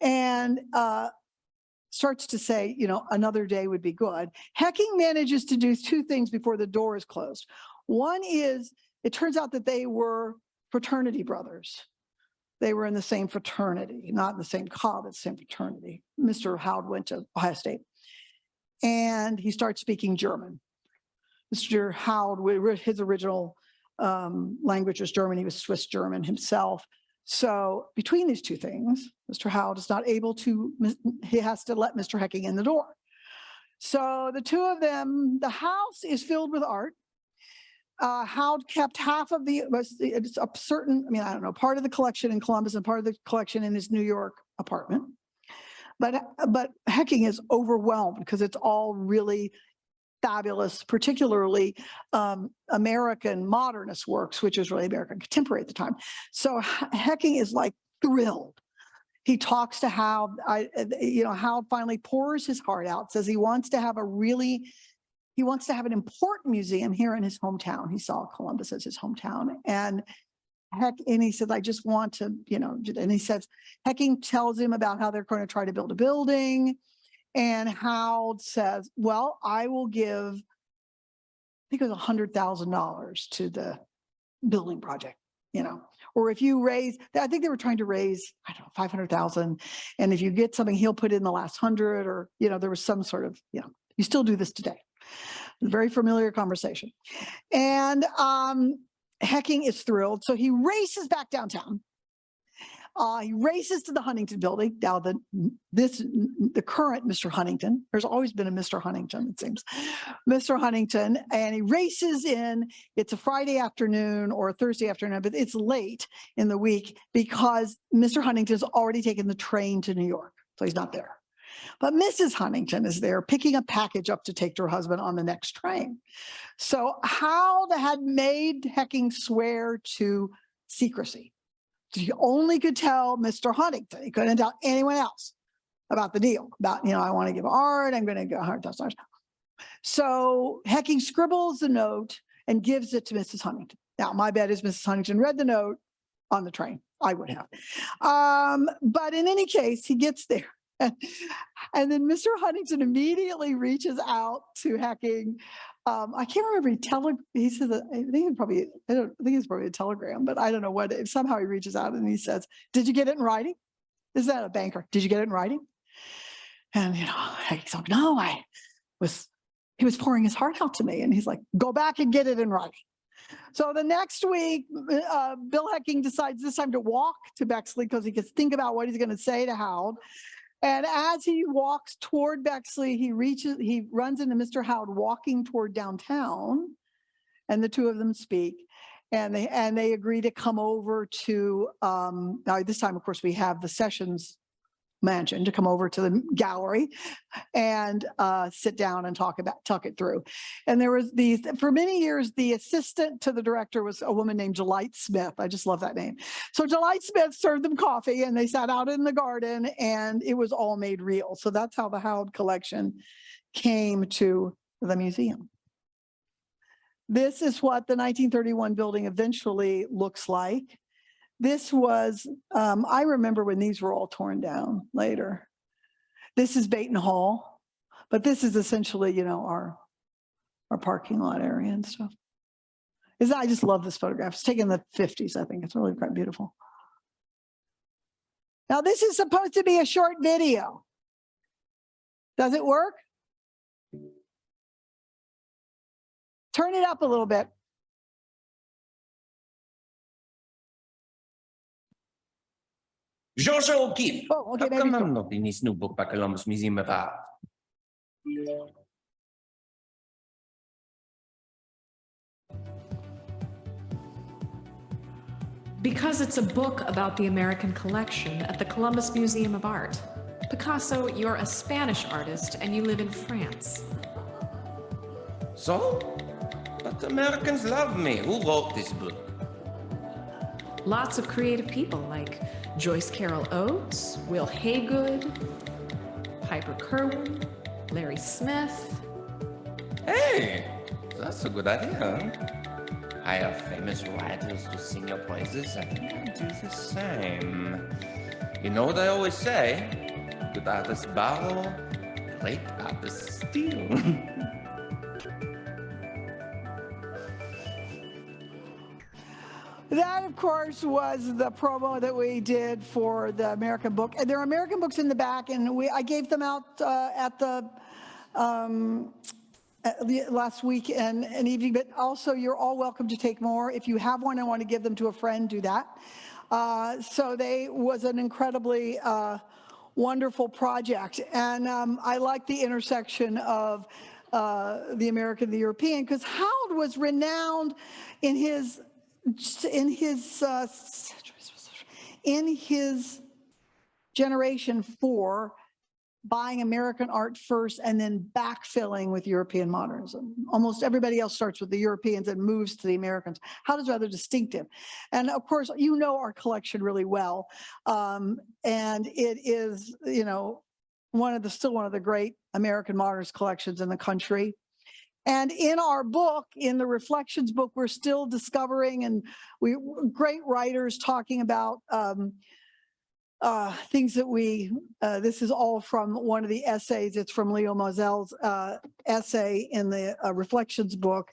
and starts to say, another day would be good. Hecking manages to do two things before the door is closed. One is, it turns out that they were fraternity brothers. They were in the same fraternity, not in the same college, the same fraternity. Mr. Howd went to Ohio State, and he starts speaking German. Mr. Howd, his original language was German. He was Swiss German himself. So between these two things, Mr. Howd is not able to, he has to let Mr. Hecking in the door. So the two of them, the house is filled with art. Howard kept half of it's a certain, I mean, I don't know, part of the collection in Columbus and part of the collection in his New York apartment. But Hecking is overwhelmed because it's all really fabulous, particularly American modernist works, which is really American contemporary at the time. So Hecking is like thrilled. He talks to Hal, Hal finally pours his heart out, says he wants to have an important museum here in his hometown. He saw Columbus as his hometown. And he says, I just want to, and he says, Hecking tells him about how they're going to try to build a building. And Hal says, well, I will give, I think it was $100,000 to the building project, or if you raise, I think they were trying to raise, I don't know, 500,000. And if you get something, he'll put in the last 100, or, there was some sort of, you still do this today. Very familiar conversation. And Hecking is thrilled. So he races back downtown. He races to the Huntington building. Now, the current Mr. Huntington, there's always been a Mr. Huntington, it seems. Mr. Huntington, and he races in. It's a Friday afternoon or a Thursday afternoon, but it's late in the week because Mr. Huntington's already taken the train to New York. So he's not there. But Mrs. Huntington is there picking a package up to take to her husband on the next train. So Hal had made Hecking swear to secrecy. He only could tell Mr. Huntington. He couldn't tell anyone else about the deal, about, I want to give art, I'm going to get $100,000. So Hecking scribbles the note and gives it to Mrs. Huntington. Now, my bet is Mrs. Huntington read the note on the train. I would have. But in any case, he gets there. And then Mr. Huntington immediately reaches out to Hecking. I can't remember. He said that, I think it's probably a telegram, but I don't know what. Somehow he reaches out and he says, "Did you get it in writing?" Is that a banker? Did you get it in writing? And Hecking's like, "No, he was pouring his heart out to me." And he's like, "Go back and get it in writing." So the next week, Bill Hecking decides this time to walk to Bexley because he can think about what he's going to say to Howard. And as he walks toward Bexley, he runs into Mr. Howard walking toward downtown, and the two of them speak, and they agree to come over to, now this time, of course, we have the Sessions Mansion to come over to the gallery and sit down and talk it through. And there was for many years, the assistant to the director was a woman named Delight Smith. I just love that name. So Delight Smith served them coffee and they sat out in the garden and it was all made real. So that's how the Howard collection came to the museum. This is what the 1931 building eventually looks like. This was, I remember when these were all torn down later. This is Baton Hall, but this is essentially, our parking lot area and stuff. I just love this photograph. It's taken in the 50s, I think. It's really quite beautiful. Now, this is supposed to be a short video. Does it work? Turn it up a little bit. Georgia O'Keeffe. Oh, okay, How come I'm not in his new book by Columbus Museum of Art? Because it's a book about the American collection at the Columbus Museum of Art. Picasso, you're a Spanish artist and you live in France. So? But Americans love me. Who wrote this book? Lots of creative people like Joyce Carol Oates, Will Haygood, Piper Kerwin, Larry Smith. Hey, that's a good idea. Hire famous writers to sing your praises. I think I'll do the same. You know what I always say? Good artists borrow, great artists steal. That, of course, was the promo that we did for the American book. And there are American books in the back, and I gave them out at the last week and evening. But also, you're all welcome to take more. If you have one and want to give them to a friend, do that. So they was an incredibly wonderful project, and I like the intersection of the American, the European, because Howard was renowned in his in his uh, in his generation for buying American art first and then backfilling with European modernism. Almost everybody else starts with the Europeans and moves to the Americans. Howard's rather distinctive. And of course, you know our collection really well. And it is, you know, still one of the great American modernist collections in the country. And in our book, in the Reflections book, we're still discovering, and great writers talking about things that this is all from one of the essays. It's from Leo Mosell's essay in the Reflections book,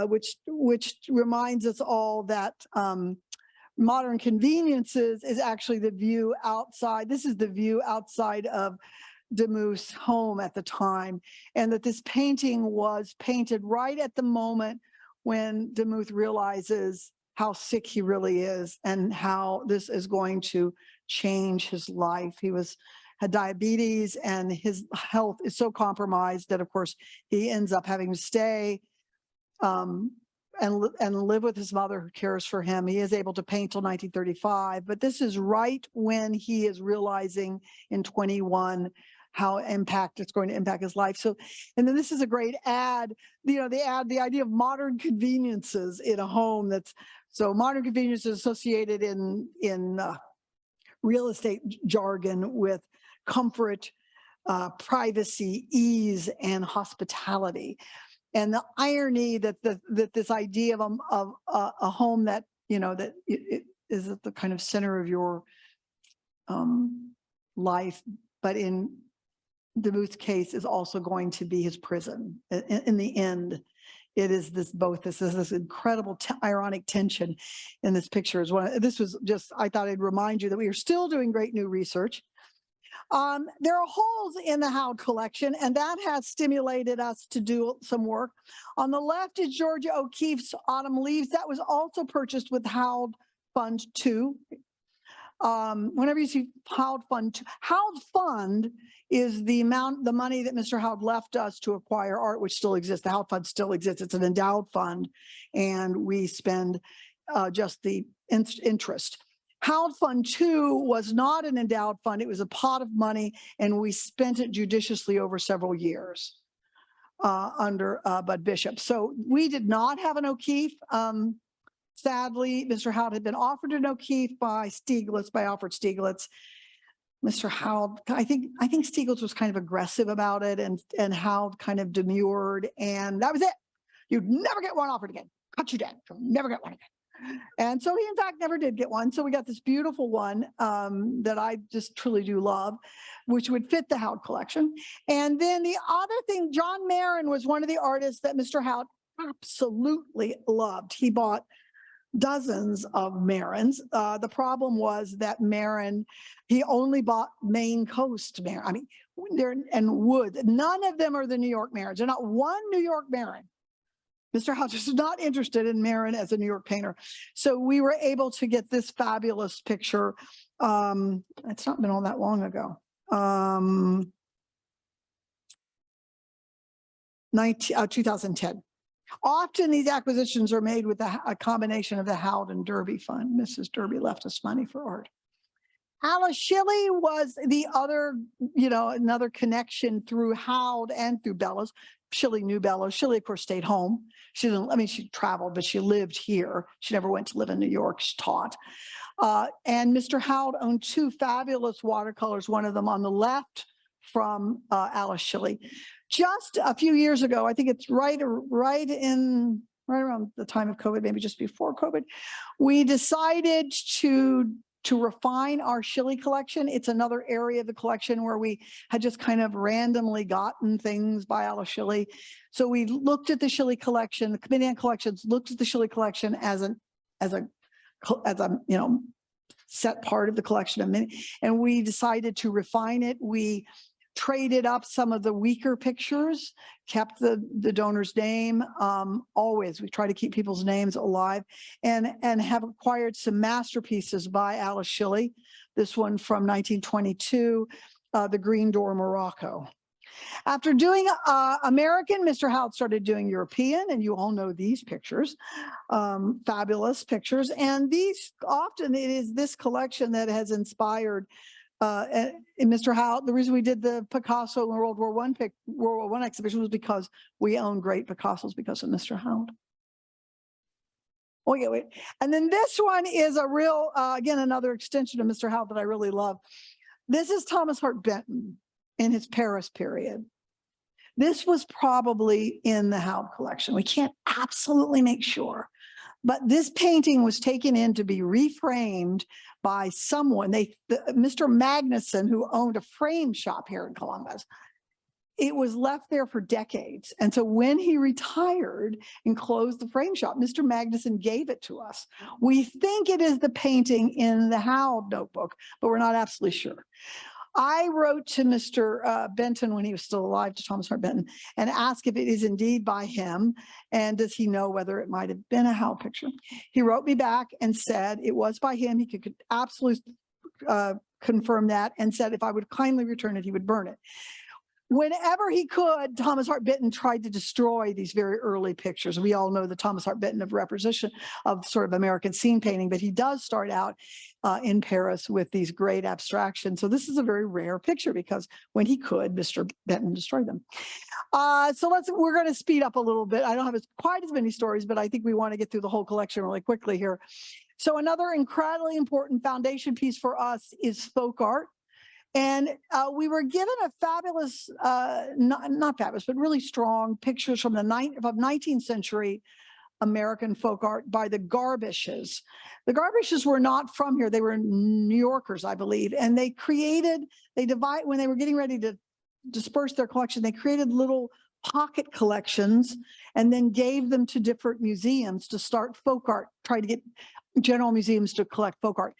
which reminds us all that modern conveniences is actually the view outside. This is the view outside of Demuth's home at the time, and that this painting was painted right at the moment when Demuth realizes how sick he really is and how this is going to change his life. He had diabetes, and his health is so compromised that, of course, he ends up having to stay and live with his mother, who cares for him. He is able to paint till 1935, but this is right when he is realizing in 21 how it's going to impact his life. So, and then this is a great ad, you know, the idea of modern conveniences in a home. So modern conveniences associated in real estate jargon with comfort, privacy, ease, and hospitality. And the irony that this idea of a home that, you know, that it is at the kind of center of your life, but in Demuth's case is also going to be his prison. In the end, it is this incredible ironic tension in this picture. This was just, I thought I'd remind you that we are still doing great new research. There are holes in the Howard collection, and that has stimulated us to do some work. On the left is Georgia O'Keeffe's Autumn Leaves. That was also purchased with Howard Fund 2. Whenever you see Howard Fund 2, Howard Fund is the money that Mr. Howard left us to acquire art, which still exists. The Howard Fund still exists. It's an endowed fund, and we spend just the interest. Howard Fund 2 was not an endowed fund. It was a pot of money, and we spent it judiciously over several years under Bud Bishop. So we did not have an O'Keeffe. Sadly, Mr. Howard had been offered an O'Keeffe by Alfred Stieglitz. Mr. Howard, I think Stieglitz was kind of aggressive about it, and Howard kind of demurred, and that was it. You'd never get one offered again. Cut you dead. You'll never get one again. And so he, in fact, never did get one. So we got this beautiful one that I just truly do love, which would fit the Howard collection. And then the other thing, John Marin was one of the artists that Mr. Howard absolutely loved. He bought dozens of Marins. The problem was that Marin, he only bought Maine Coast Marin. I mean, and wood. None of them are the New York Marins. They're not one New York Marin. Mr. Howard is not interested in Marin as a New York painter. So we were able to get this fabulous picture. It's not been all that long ago. 2010. Often these acquisitions are made with a combination of the Howard and Derby Fund. Mrs. Derby left us money for art. Alice Shilley was the other, another connection through Howard and through Bellows. Shilley knew Bellows. Shilley, of course, stayed home. She didn't, she traveled, but she lived here. She never went to live in New York. She taught. And Mr. Howard owned two fabulous watercolors, one of them on the left from Alice Shilley. Just a few years ago, I think it's right around the time of COVID, maybe just before COVID, we decided to refine our Shilley collection. It's another area of the collection where we had just kind of randomly gotten things by Alice Shilley. So we looked at the Shilley collection. The Committee on Collections looked at the Shilley collection as a set part of the collection, and we decided to refine it. We traded up some of the weaker pictures, kept the donor's name. Always, we try to keep people's names alive, and have acquired some masterpieces by Alice Shilley. This one from 1922, The Green Door, Morocco. After doing American, Mr. Howard started doing European, and you all know these pictures, fabulous pictures. And these often it is this collection that has inspired in Mr. Howard. The reason we did the Picasso and World War I exhibition was because we own great Picassos because of Mr. Howard. Oh, yeah, wait. And then this one is a real, again, another extension of Mr. Howard that I really love. This is Thomas Hart Benton in his Paris period. This was probably in the Howard collection. We can't absolutely make sure, but this painting was taken in to be reframed by someone. Mr. Magnuson, who owned a frame shop here in Columbus, it was left there for decades. And so when he retired and closed the frame shop, Mr. Magnuson gave it to us. We think it is the painting in the Howard notebook, but we're not absolutely sure. I wrote to Mr. Benton when he was still alive, to Thomas Hart Benton, and asked if it is indeed by him, and does he know whether it might have been a Howard picture. He wrote me back and said it was by him. He could absolutely confirm that, and said if I would kindly return it, he would burn it. Whenever he could, Thomas Hart Benton tried to destroy these very early pictures. We all know the Thomas Hart Benton of representation of sort of American scene painting, but he does start out in Paris with these great abstractions. So this is a very rare picture because when he could, Mr. Benton destroyed them. We're going to speed up a little bit. I don't have quite as many stories, but I think we want to get through the whole collection really quickly here. So another incredibly important foundation piece for us is folk art. And we were given a fabulous, not fabulous, but really strong pictures from the 19th century American folk art by the Garbishes. The Garbishes were not from here. They were New Yorkers, I believe. And when they were getting ready to disperse their collection, they created little pocket collections and then gave them to different museums to start folk art, try to get general museums to collect folk art.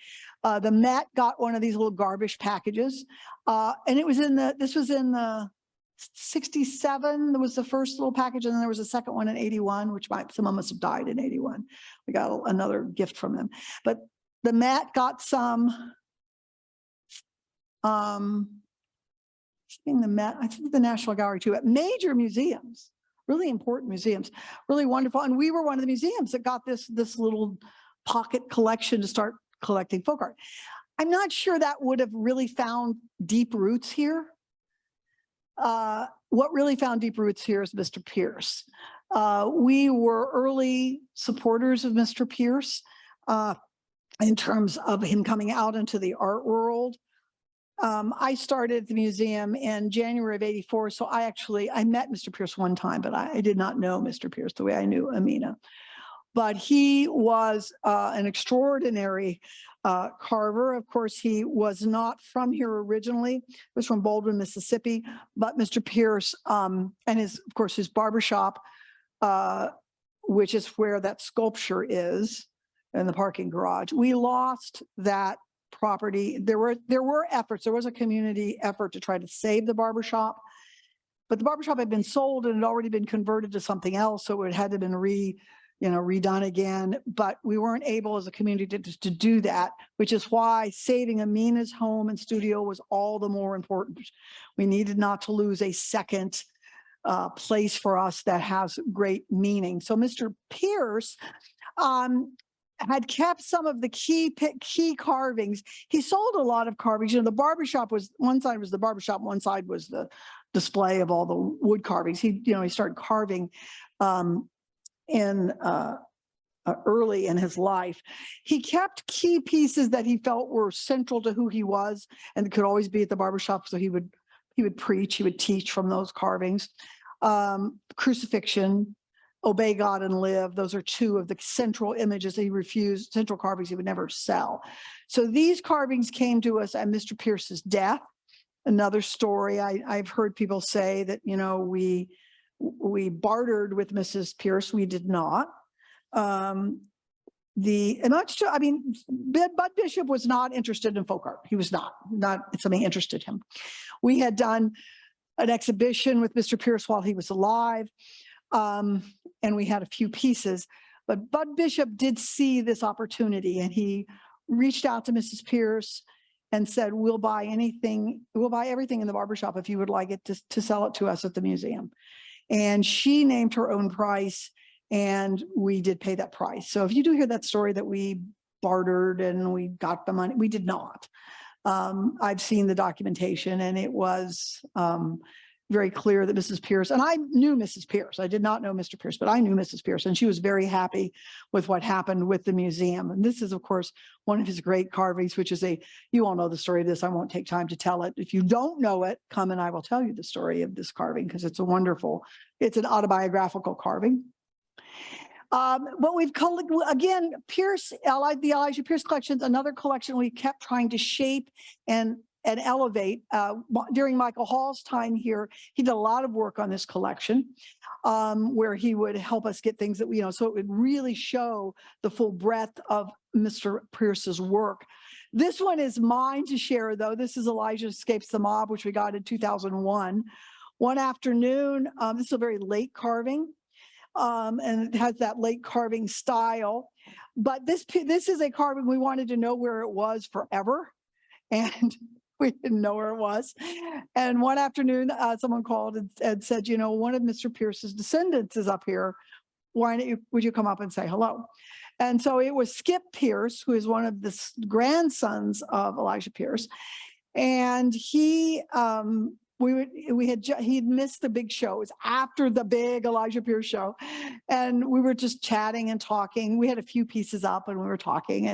The Met got one of these little Garbish packages, and it was this was in the 67. There was the first little package, and then there was a second one in 81, which someone must have died in 81. We got another gift from them. But the Met got some. I think the Met, I think the National Gallery too, at major museums, really important museums, really wonderful. And we were one of the museums that got this little pocket collection to start collecting folk art. I'm not sure that would have really found deep roots here. What really found deep roots here is Mr. Pierce. We were early supporters of Mr. Pierce in terms of him coming out into the art world. I started at the museum in January of '84, so I met Mr. Pierce one time, but I did not know Mr. Pierce the way I knew Amina. But he was an extraordinary carver. Of course, he was not from here originally. He was from Baldwin, Mississippi. But Mr. Pierce and his barbershop, which is where that sculpture is in the parking garage. We lost that property. There were efforts. There was a community effort to try to save the barbershop, but the barbershop had been sold and had already been converted to something else, so it had to have been redone again. But we weren't able as a community to do that, which is why saving Amina's home and studio was all the more important. We needed not to lose a second place for us that has great meaning. So Mr. Pierce had kept some of the key carvings. He sold a lot of carvings. The barbershop was, one side was the barbershop, one side was the display of all the wood carvings. He started carving early in his life. He kept key pieces that he felt were central to who he was and could always be at the barbershop. So he would preach, he would teach from those carvings. Crucifixion, Obey God and Live. Those are two of the central images that he refused, central carvings he would never sell. So these carvings came to us at Mr. Pierce's death. Another story, I've heard people say that, we bartered with Mrs. Pierce. We did not. Bud Bishop was not interested in folk art. He was not something interested him. We had done an exhibition with Mr. Pierce while he was alive. And we had a few pieces, but Bud Bishop did see this opportunity and he reached out to Mrs. Pierce and said, we'll buy everything in the barbershop if you would like it to sell it to us at the museum. And she named her own price, and we did pay that price. So if you do hear that story that we bartered and we got the money, we did not. I've seen the documentation, and it was very clear that Mrs. Pierce, and I knew Mrs. Pierce. I did not know Mr. Pierce, but I knew Mrs. Pierce, and she was very happy with what happened with the museum. And this is, of course, one of his great carvings, which is you all know the story of this. I won't take time to tell it. If you don't know it, come and I will tell you the story of this carving, because it's it's an autobiographical carving. But we've again, Pierce, the Elijah Pierce collection, another collection we kept trying to shape and elevate. During Michael Hall's time here, he did a lot of work on this collection, where he would help us get things that so it would really show the full breadth of Mr. Pierce's work. This one is mine to share, though. This is Elijah Escapes the Mob, which we got in 2001. One afternoon, this is a very late carving. And it has that late carving style, but this is a carving we wanted to know where it was forever, and we didn't know where it was. And one afternoon, someone called and said, one of Mr. Pierce's descendants is up here. Would you come up and say hello? And so it was Skip Pierce, who is one of the grandsons of Elijah Pierce, and he'd missed the big show. It was after the big Elijah Pierce show, and we were just chatting and talking. We had a few pieces up, and we were talking,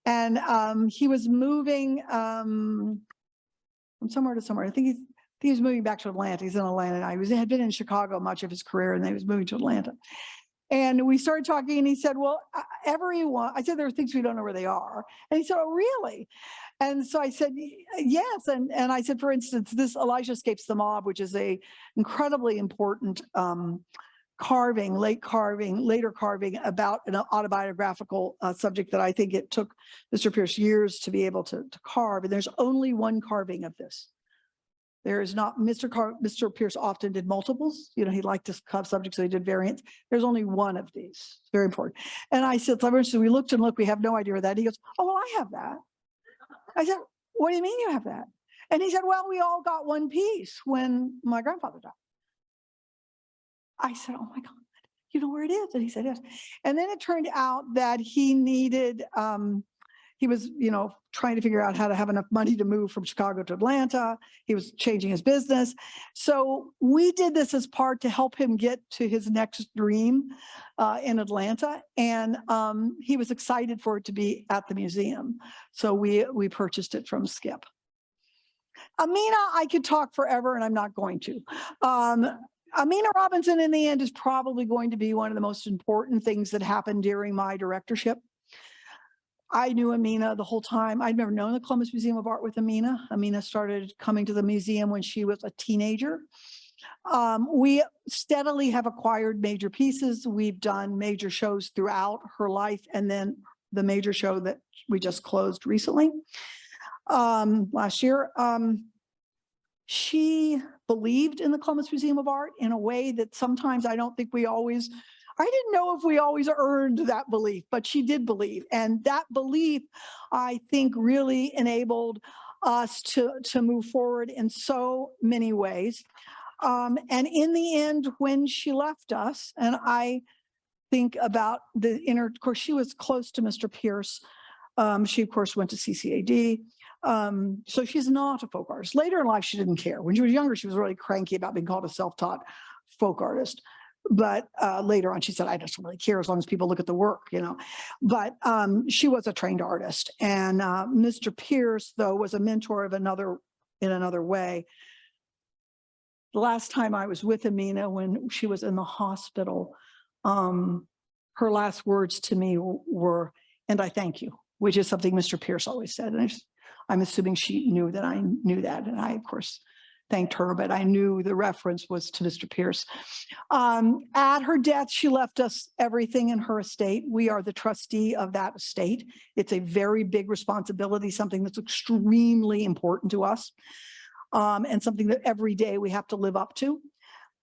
and he was moving from somewhere to somewhere. I think he was moving back to Atlanta. He's in Atlanta now. He had been in Chicago much of his career, and then he was moving to Atlanta. And we started talking, and he said, well, everyone, I said, there are things we don't know where they are. And he said, oh, really? And so I said, yes. And I said, for instance, this Elijah Escapes the Mob, which is a incredibly important later carving about an autobiographical subject that I think it took Mr. Pierce years to be able to carve. And there's only one carving of this. There is not, Mr. Pierce often did multiples. He liked to carve subjects, so he did variants. There's only one of these. It's very important. And I said, so we looked and looked, we have no idea where that. He goes, oh, well, I have that. I said, what do you mean you have that? And he said, well, we all got one piece when my grandfather died. I said, oh my God, you know where it is? And he said, yes. And then it turned out that he needed, he was, trying to figure out how to have enough money to move from Chicago to Atlanta. He was changing his business. So we did this as part to help him get to his next dream in Atlanta. And he was excited for it to be at the museum. So we purchased it from Skip. Amina, I could talk forever, and I'm not going to. Amina Robinson, in the end, is probably going to be one of the most important things that happened during my directorship. I knew Amina the whole time. I'd never known the Columbus Museum of Art with Amina. Amina started coming to the museum when she was a teenager. We steadily have acquired major pieces. We've done major shows throughout her life, and then the major show that we just closed recently, last year. She believed in the Columbus Museum of Art in a way that sometimes I don't think I didn't know if we always earned that belief, but she did believe. And that belief, I think, really enabled us to move forward in so many ways. And in the end, when she left us, and I think about of course, she was close to Mr. Pierce. She, of course, went to CCAD. So she's not a folk artist. Later in life, she didn't care. When she was younger, she was really cranky about being called a self-taught folk artist. But later on, she said, I just don't really care as long as people look at the work, But she was a trained artist. And Mr. Pierce, though, was a mentor in another way. The last time I was with Amina, when she was in the hospital, her last words to me were, and I thank you, which is something Mr. Pierce always said. And I'm assuming she knew that I knew that. And I, of course, thanked her, but I knew the reference was to Mr. Pierce. At her death, she left us everything in her estate. We are the trustee of that estate. It's a very big responsibility, something that's extremely important to us, and something that every day we have to live up to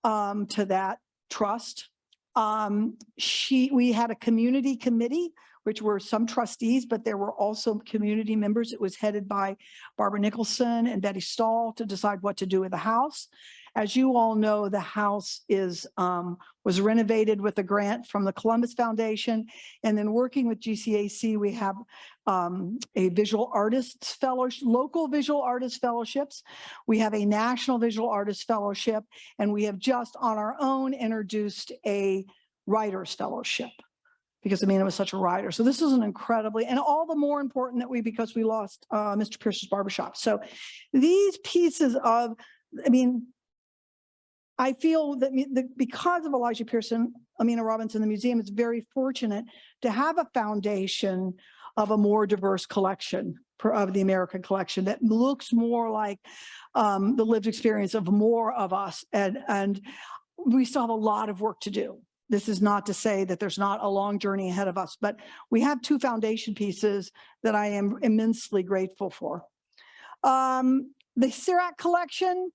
that trust. We had a community committee, which were some trustees, but there were also community members. It was headed by Barbara Nicholson and Betty Stahl to decide what to do with the house. As you all know, the house was renovated with a grant from the Columbus Foundation. And then working with GCAC, we have a visual artists fellowship, local visual artists fellowships. We have a national visual artists fellowship, and we have just on our own introduced a writers fellowship, because Amina was such a writer. So this is an incredibly, and all the more important that because we lost Mr. Pierce's barbershop. So these pieces of, I mean, I feel that because of Elijah Pierce and Amina Robinson, the museum is very fortunate to have a foundation of a more diverse collection of the American collection that looks more like the lived experience of more of us. And we still have a lot of work to do. This is not to say that there's not a long journey ahead of us, but we have two foundation pieces that I am immensely grateful for. The Sirac collection,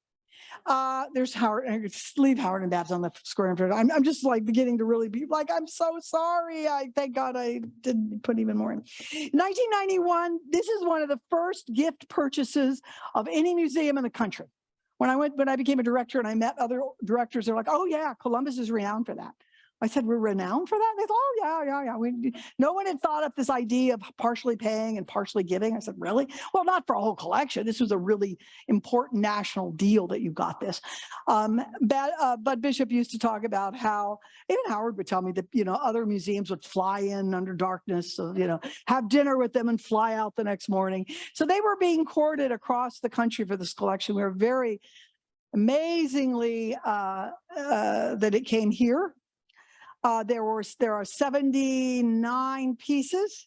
there's Howard, leave Howard and Babs on the square. I'm just like beginning to really be like, I'm so sorry. Thank God I didn't put even more in. 1991, this is one of the first gift purchases of any museum in the country. When I became a director and I met other directors, they're like, oh yeah, Columbus is renowned for that. I said, we're renowned for that? They thought, oh, yeah. No one had thought of this idea of partially paying and partially giving. I said, really? Well, not for a whole collection. This was a really important national deal that you got this. Bud Bishop used to talk about how, even Howard would tell me that, other museums would fly in under darkness, so, have dinner with them and fly out the next morning. So they were being courted across the country for this collection. We were very amazingly that it came here. There are 79 pieces,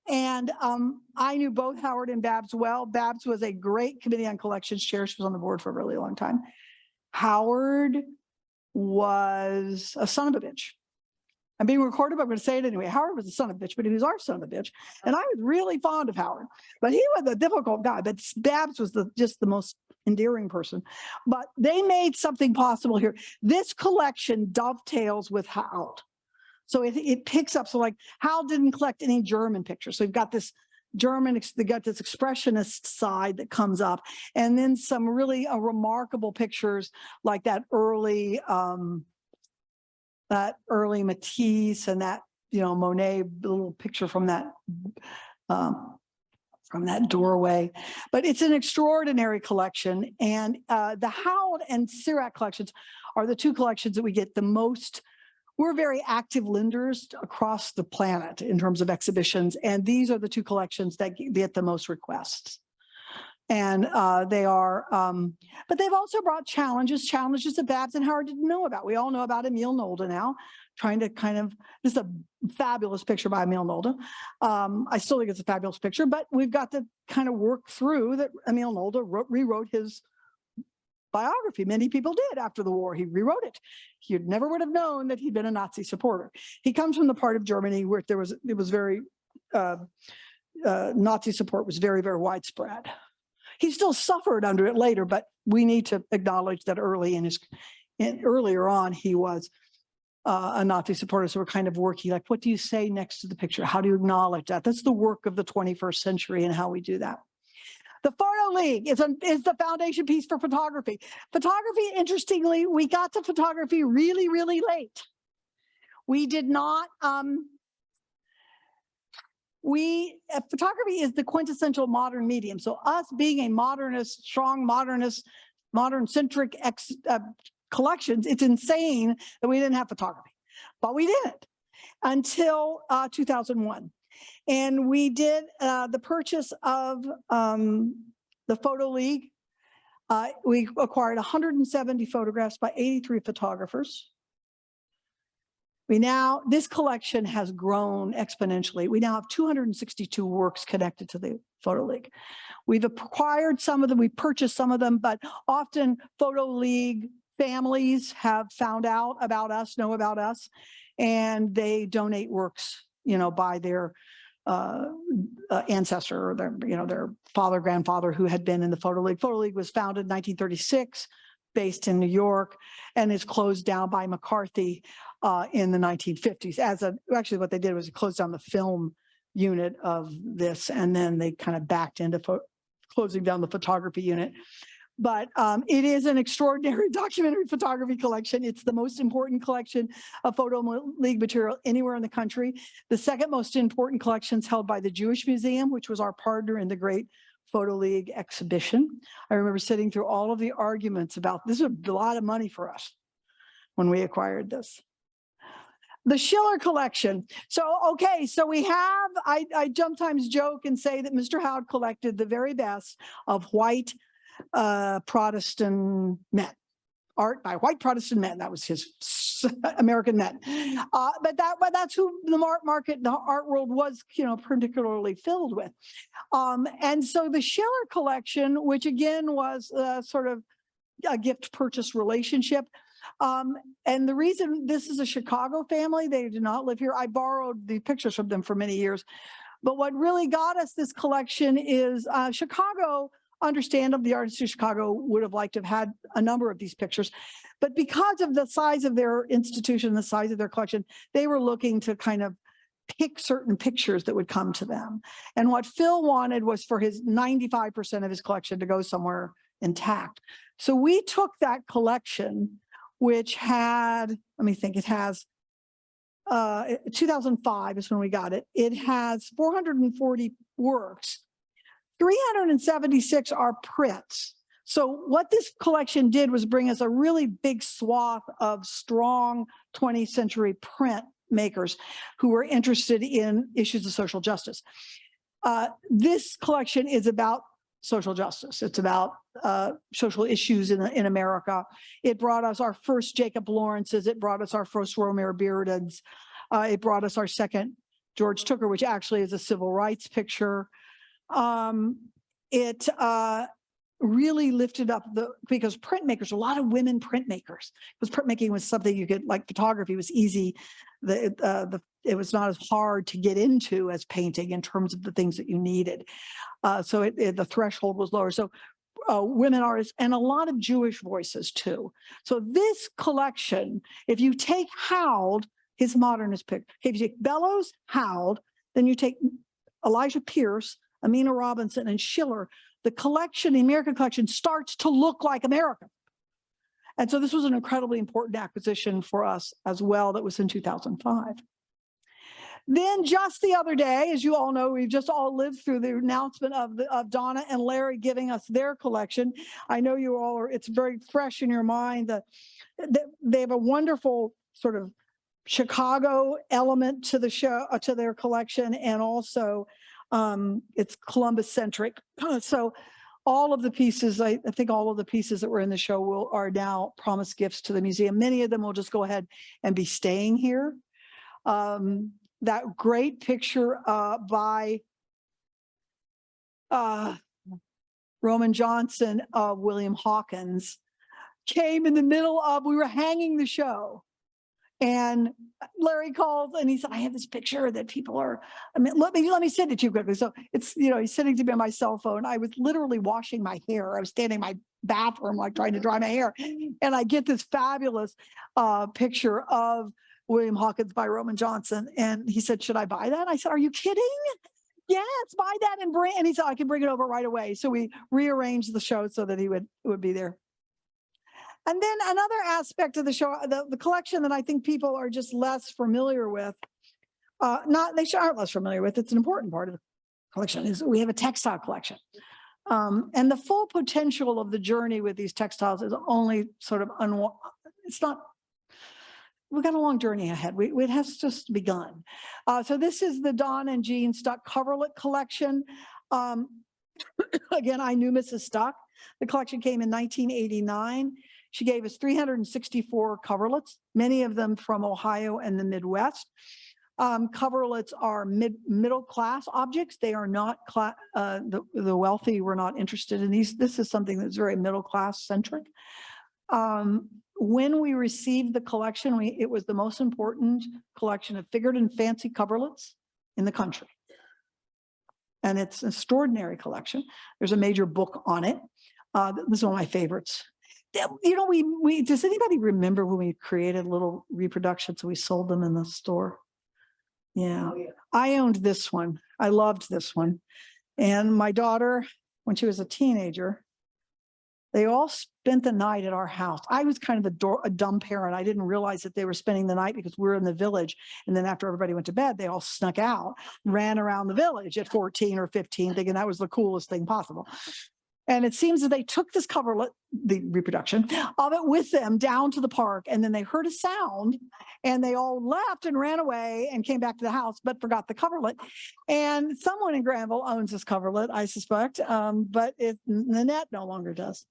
and I knew both Howard and Babs well. Babs was a great committee on collections chair. She was on the board for a really long time. Howard was a son of a bitch. I'm being recorded, but I'm going to say it anyway. Howard was a son of a bitch, but he was our son of a bitch. And I was really fond of Howard, but he was a difficult guy. But Babs was just the most endearing person. But they made something possible here. This collection dovetails with Hal. So it picks up. So like Hal didn't collect any German pictures. So you've got this German, they got this expressionist side that comes up, and then some really remarkable pictures like that early Matisse and that, Monet little picture from that doorway. But it's an extraordinary collection. And the Howard and Sirac collections are the two collections that we get the most. We're very active lenders across the planet in terms of exhibitions. And these are the two collections that get the most requests. And they are, but they've also brought challenges that Babs and Howard didn't know about. We all know about Emil Nolde now, trying to this is a fabulous picture by Emil Nolde. I still think it's a fabulous picture, but we've got to kind of work through that. Emil Nolde rewrote his biography. Many people did after the war. He rewrote it. You never would have known that he'd been a Nazi supporter. He comes from the part of Germany where it was very, Nazi support was very, very widespread. He still suffered under it later, but we need to acknowledge that earlier on, he was a Nazi supporter. So we're kind of working like, what do you say next to the picture? How do you acknowledge that? That's the work of the 21st century and how we do that. The Photo League is the foundation piece for photography. Photography, interestingly, we got to photography really, really late. We did not, photography is the quintessential modern medium. So us being a modernist, strong modernist, modern-centric collections, it's insane that we didn't have photography. But we didn't until 2001. And we did the purchase of the Photo League. We acquired 170 photographs by 83 photographers. This collection has grown exponentially. We now have 262 works connected to the Photo League. We've acquired some of them, we purchased some of them, but often Photo League families have found out about us, know about us, and they donate works, by their ancestor or their father, grandfather who had been in the Photo League. Photo League was founded in 1936, based in New York, and is closed down by McCarthy in the 1950s. Actually, what they did was close down the film unit of this, and then they kind of backed into closing down the photography unit. But it is an extraordinary documentary photography collection. It's the most important collection of Photo League material anywhere in the country. The second most important collection is held by the Jewish Museum, which was our partner in the Great Photo League exhibition. I remember sitting through all of the arguments about this was a lot of money for us when we acquired this. The Schiller collection. So, okay, so we have, I sometimes joke and say that Mr. Howard collected the very best of white Protestant men, art by white Protestant men. That was his American men. But that's who the market, the art world was, particularly filled with. And so the Schiller collection, which again was sort of a gift purchase relationship. And the reason this is a Chicago family, they do not live here. I borrowed the pictures from them for many years. But what really got us this collection is Chicago. Understandably, the artists of Chicago would have liked to have had a number of these pictures, but because of the size of their institution, the size of their collection, they were looking to kind of pick certain pictures that would come to them. And what Phil wanted was for his 95% of his collection to go somewhere intact. So we took that collection, which had, let me think, it has 2005 is when we got it. It has 440 works. 376 are prints. So what this collection did was bring us a really big swath of strong 20th century print makers who were interested in issues of social justice. This collection is about social justice. It's about social issues in America. It brought us our first Jacob Lawrence's. It brought us our first Romare Beardeds. It brought us our second George Tooker, which actually is a civil rights picture. It really lifted up because printmakers, a lot of women printmakers, because printmaking was something you could, like photography was easy. It was not as hard to get into as painting in terms of the things that you needed. So the threshold was lower. So women artists and a lot of Jewish voices too. So this collection, if you take Howard, his modernist picture, if you take Bellows, Howard, then you take Elijah Pierce, Amina Robinson, and Schiller, the collection, the American collection, starts to look like America. And so this was an incredibly important acquisition for us as well. That was in 2005. Then just the other day, as you all know, we've just all lived through the announcement of Donna and Larry giving us their collection. I know you all are, it's very fresh in your mind that they have a wonderful sort of Chicago element to the show, to their collection, and also it's Columbus centric. So all of the pieces, I think all of the pieces that were in the show are now promised gifts to the museum. Many of them will just go ahead and be staying here. That great picture by Roman Johnson of William Hawkins came in the middle of, we were hanging the show. And Larry called and he said, I have this picture that people are, let me send it to you quickly. So it's, he's sending to me on my cell phone. I was literally washing my hair. I was standing in my bathroom, like trying to dry my hair. And I get this fabulous picture of William Hawkins by Roman Johnson. And he said, should I buy that? I said, are you kidding? Yes, buy that and bring, and he said, I can bring it over right away. So we rearranged the show so that it would be there. And then another aspect of the show, the collection that I think people are just less familiar with, aren't less familiar with, it's an important part of the collection, is we have a textile collection. And the full potential of the journey with these textiles is only sort of, it's not, we've got a long journey ahead. It has just begun. So this is the Dawn and Jean Stuck coverlet collection. Again, I knew Mrs. Stuck. The collection came in 1989. She gave us 364 coverlets, many of them from Ohio and the Midwest. Coverlets are middle class objects. They are not, the wealthy were not interested in these. This is something that's very middle class centric. When we received the collection, it was the most important collection of figured and fancy coverlets in the country. And it's an extraordinary collection. There's a major book on it. This is one of my favorites. we does anybody remember when we created little reproductions? We sold them in the store. Yeah, I owned this one. I loved this one. And my daughter, when she was a teenager, they all spent the night at our house. I was kind of a dumb parent. I didn't realize that they were spending the night because we were in the village. And then after everybody went to bed, they all snuck out, ran around the village at 14 or 15, thinking that was the coolest thing possible. And it seems that they took this coverlet, the reproduction of it, with them down to the park. And then they heard a sound and they all left and ran away and came back to the house, but forgot the coverlet. And someone in Granville owns this coverlet, I suspect, but Nannette no longer does.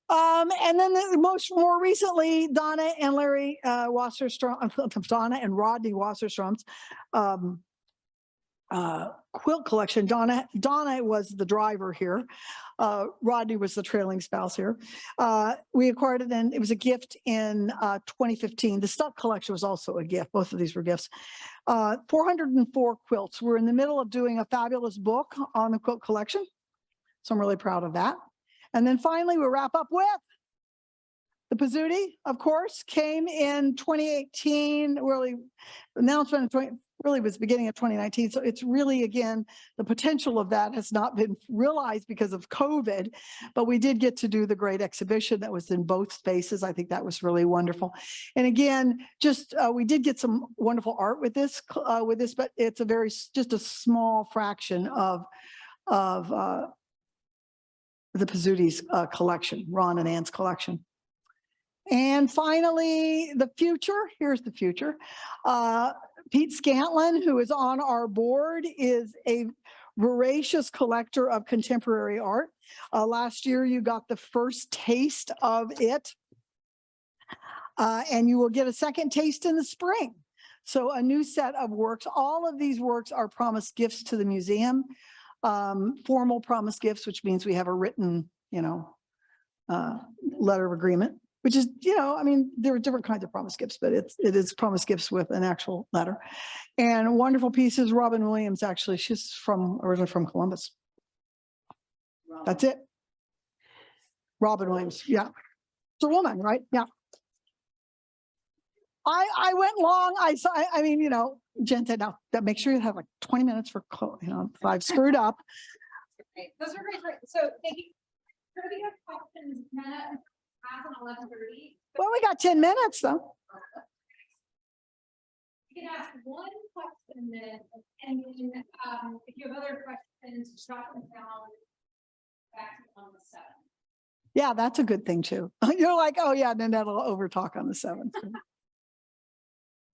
And then more recently, Donna and Larry Wasserstrom, Donna and Rodney Wasserstrom's quilt collection. Donna was the driver here. Rodney was the trailing spouse here. We acquired it, and it was a gift in 2015. The stuff collection was also a gift. Both of these were gifts. 404 quilts. We're in the middle of doing a fabulous book on the quilt collection, so I'm really proud of that. And then finally, we'll wrap up with the Pizzuti, of course, came in 2018, really announcement really was beginning of 2019. So it's really, again, the potential of that has not been realized because of COVID, but we did get to do the great exhibition that was in both spaces. I think that was really wonderful. And again, just we did get some wonderful art with this, but it's just a small fraction of the Pizzuti's collection, Ron and Ann's collection. And finally, the future. Here's the future. Pete Scantlin, who is on our board, is a voracious collector of contemporary art. Last year, you got the first taste of it, and you will get a second taste in the spring. So a new set of works. All of these works are promised gifts to the museum. Formal promise gifts, which means we have a written, letter of agreement, which is, I mean, there are different kinds of promise gifts, but it is promise gifts with an actual letter. And wonderful pieces. Robin Williams, actually, she's originally from Columbus. That's it. Robin Williams, yeah. It's a woman, right? Yeah. I went long. I mean, Jen said, now that make sure you have like 20 minutes for, if I've screwed up. Those are great. So thank you. We have questions at 11:30. Well, we got 10 minutes though. You can ask one question then, and then if you have other questions, jot them down back on the 7th. Yeah, that's a good thing too. You're like, oh yeah, then that'll overtalk on the 7th.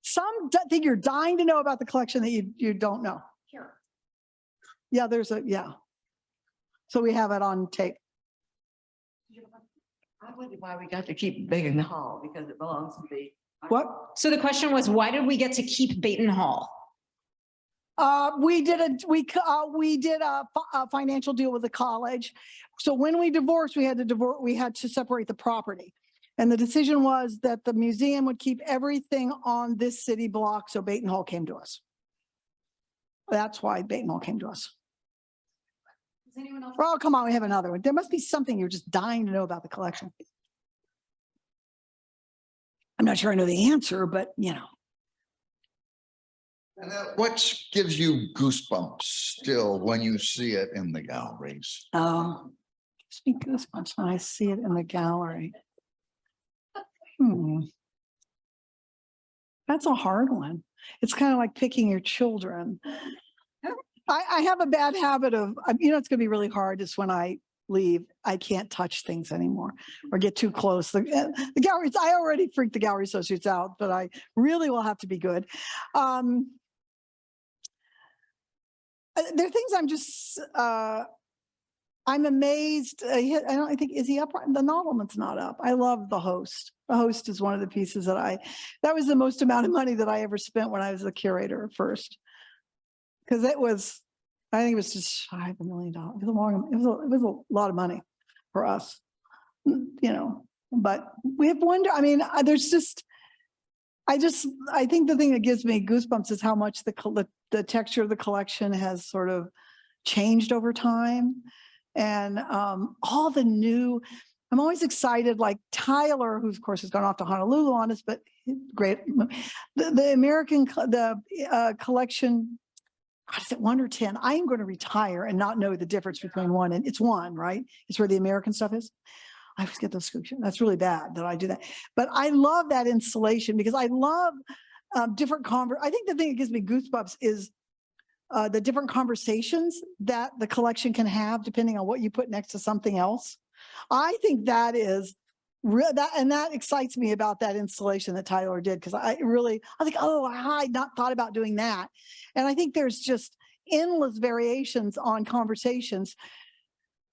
Some think you're dying to know about the collection that you don't know. Sure. Yeah, yeah. So we have it on tape. I wonder why we got to keep Bacon Hall, because it belongs to me. What? So the question was, why did we get to keep Baton Hall? We did a financial deal with the college. So when we divorced, we had to separate the property. And the decision was that the museum would keep everything on this city block. So Baton Hall came to us. That's why Baton Hall came to us. Does anyone else? Oh, come on, we have another one. There must be something you're just dying to know about the collection. I'm not sure I know the answer, but And what gives you goosebumps still when you see it in the galleries? Gives me goosebumps when I see it in the gallery. That's a hard one. It's kind of like picking your children. I have a bad habit of, it's going to be really hard is when I leave, I can't touch things anymore or get too close. The galleries, I already freaked the gallery associates out, but I really will have to be good. There are things I'm just, I'm amazed. I think, is he up? The novelman's not up. I love The Host. The Host is one of the pieces that was the most amount of money that I ever spent when I was a curator at first. Because I think it was just shy of $1 million. It was a lot of money for us, but we have wonder. I mean, I think the thing that gives me goosebumps is how much the texture of the collection has sort of changed over time. And all the new, I'm always excited, like Tyler, who of course has gone off to Honolulu on us, but great. The American, collection, what is it, 1 or 10? I am going to retire and not know the difference between one and it's one, right? It's where the American stuff is. I always get those scoops. That's really bad that I do that. But I love that installation because I love different I think the thing that gives me goosebumps is the different conversations that the collection can have depending on what you put next to something else. I think that is real, and that excites me about that installation that Tyler did, because I think, oh, I had not thought about doing that. And I think there's just endless variations on conversations,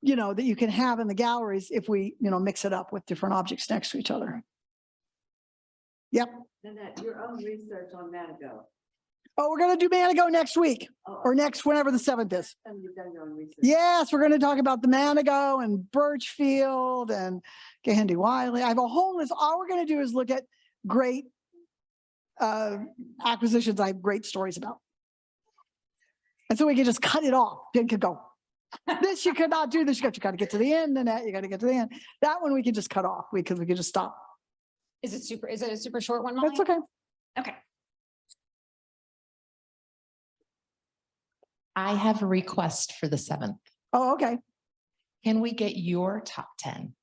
you know, that you can have in the galleries if we, you know, mix it up with different objects next to each other. Yep. Nannette, your own research on Madigo. Oh, we're going to do Manigo next week or next, whenever the 7th is. And you've done your own research. Yes, we're going to talk about the Manigo and Birchfield and Gandy Wiley. I have a whole list. All we're going to do is look at great acquisitions I have great stories about. And so we can just cut it off. It could go, this you could not do this. You got to get to the end, and that you got to get to the end. That one we can just cut off because we can just stop. Is it a super short one, Molly? That's okay. Okay. I have a request for the 7th. Oh, okay. Can we get your top 10?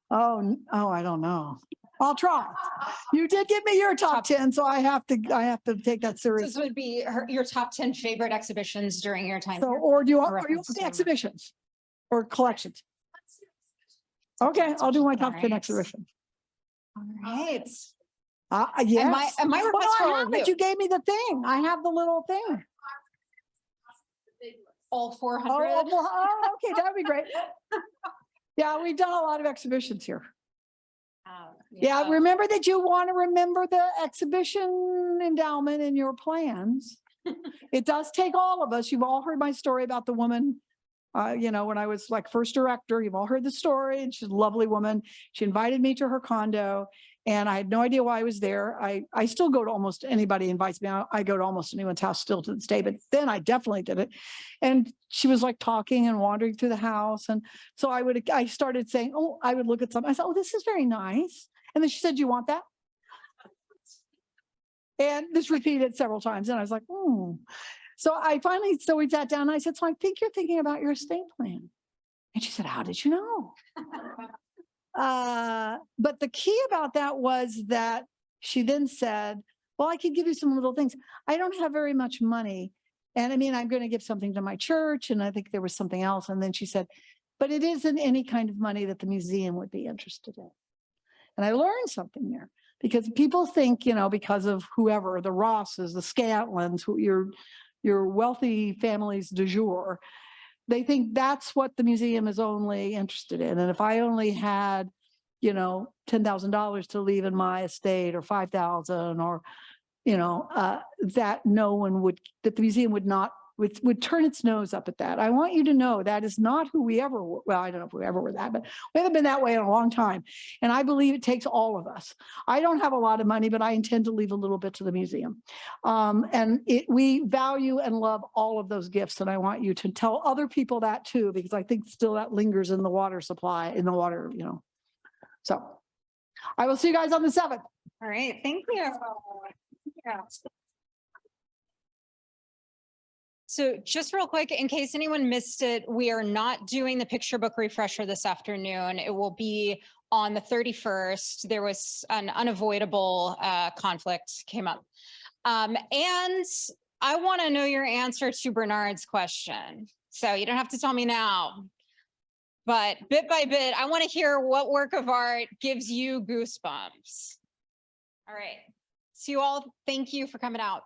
Oh, I don't know. I'll try. You did give me your top 10, so I have to take that So serious. this would be your top 10 favorite exhibitions during your time So, here? or do you want, Or or you want reference the to- exhibitions or collections? Okay, I'll do my top 10 Alright. exhibition. All right. Yes. And my Well, request I for a have it. review, You gave me the thing. I have the little thing. all 400. Oh, okay, that would be great. Yeah, we've done a lot of exhibitions here. Yeah, remember that you want to remember the exhibition endowment in your plans. It does take all of us. You've all heard my story about the woman, you know, when I was like first director, you've all heard the story, and she's a lovely woman. She invited me to her condo and I had no idea why I was there. I still go to almost anybody invites me. I go to almost anyone's house still to this day, but then I definitely did it. And she was like talking and wandering through the house. And so I started saying, oh, I would look at something. I said, oh, this is very nice. And then she said, do you want that? And this repeated several times. And I was like, oh. So we sat down and I said, so I think you're thinking about your estate plan. And she said, how did you know? But the key about that was that she then said, well, I could give you some little things. I don't have very much money. And I mean, I'm going to give something to my church. And I think there was something else. And then she said, but it isn't any kind of money that the museum would be interested in. And I learned something there, because people think, you know, because of whoever, the Rosses, the Scantlins, your wealthy families du jour, they think that's what the museum is only interested in. And if I only had, you know, $10,000 to leave in my estate, or 5,000, or, you know, that the museum would turn its nose up at that. I want you to know that is not who we ever were. Well, I don't know if we ever were that, but we haven't been that way in a long time. And I believe it takes all of us. I don't have a lot of money, but I intend to leave a little bit to the museum. And we value and love all of those gifts. And I want you to tell other people that too, because I think still that lingers in the water supply, in the water, you know. So I will see you guys on the 7th. All right. Thank you. Yeah. So just real quick, in case anyone missed it, we are not doing the picture book refresher this afternoon. It will be on the 31st. There was an unavoidable conflict came up. And I want to know your answer to Bernard's question. So you don't have to tell me now, but bit by bit, I want to hear what work of art gives you goosebumps. All right. So you all, thank you for coming out.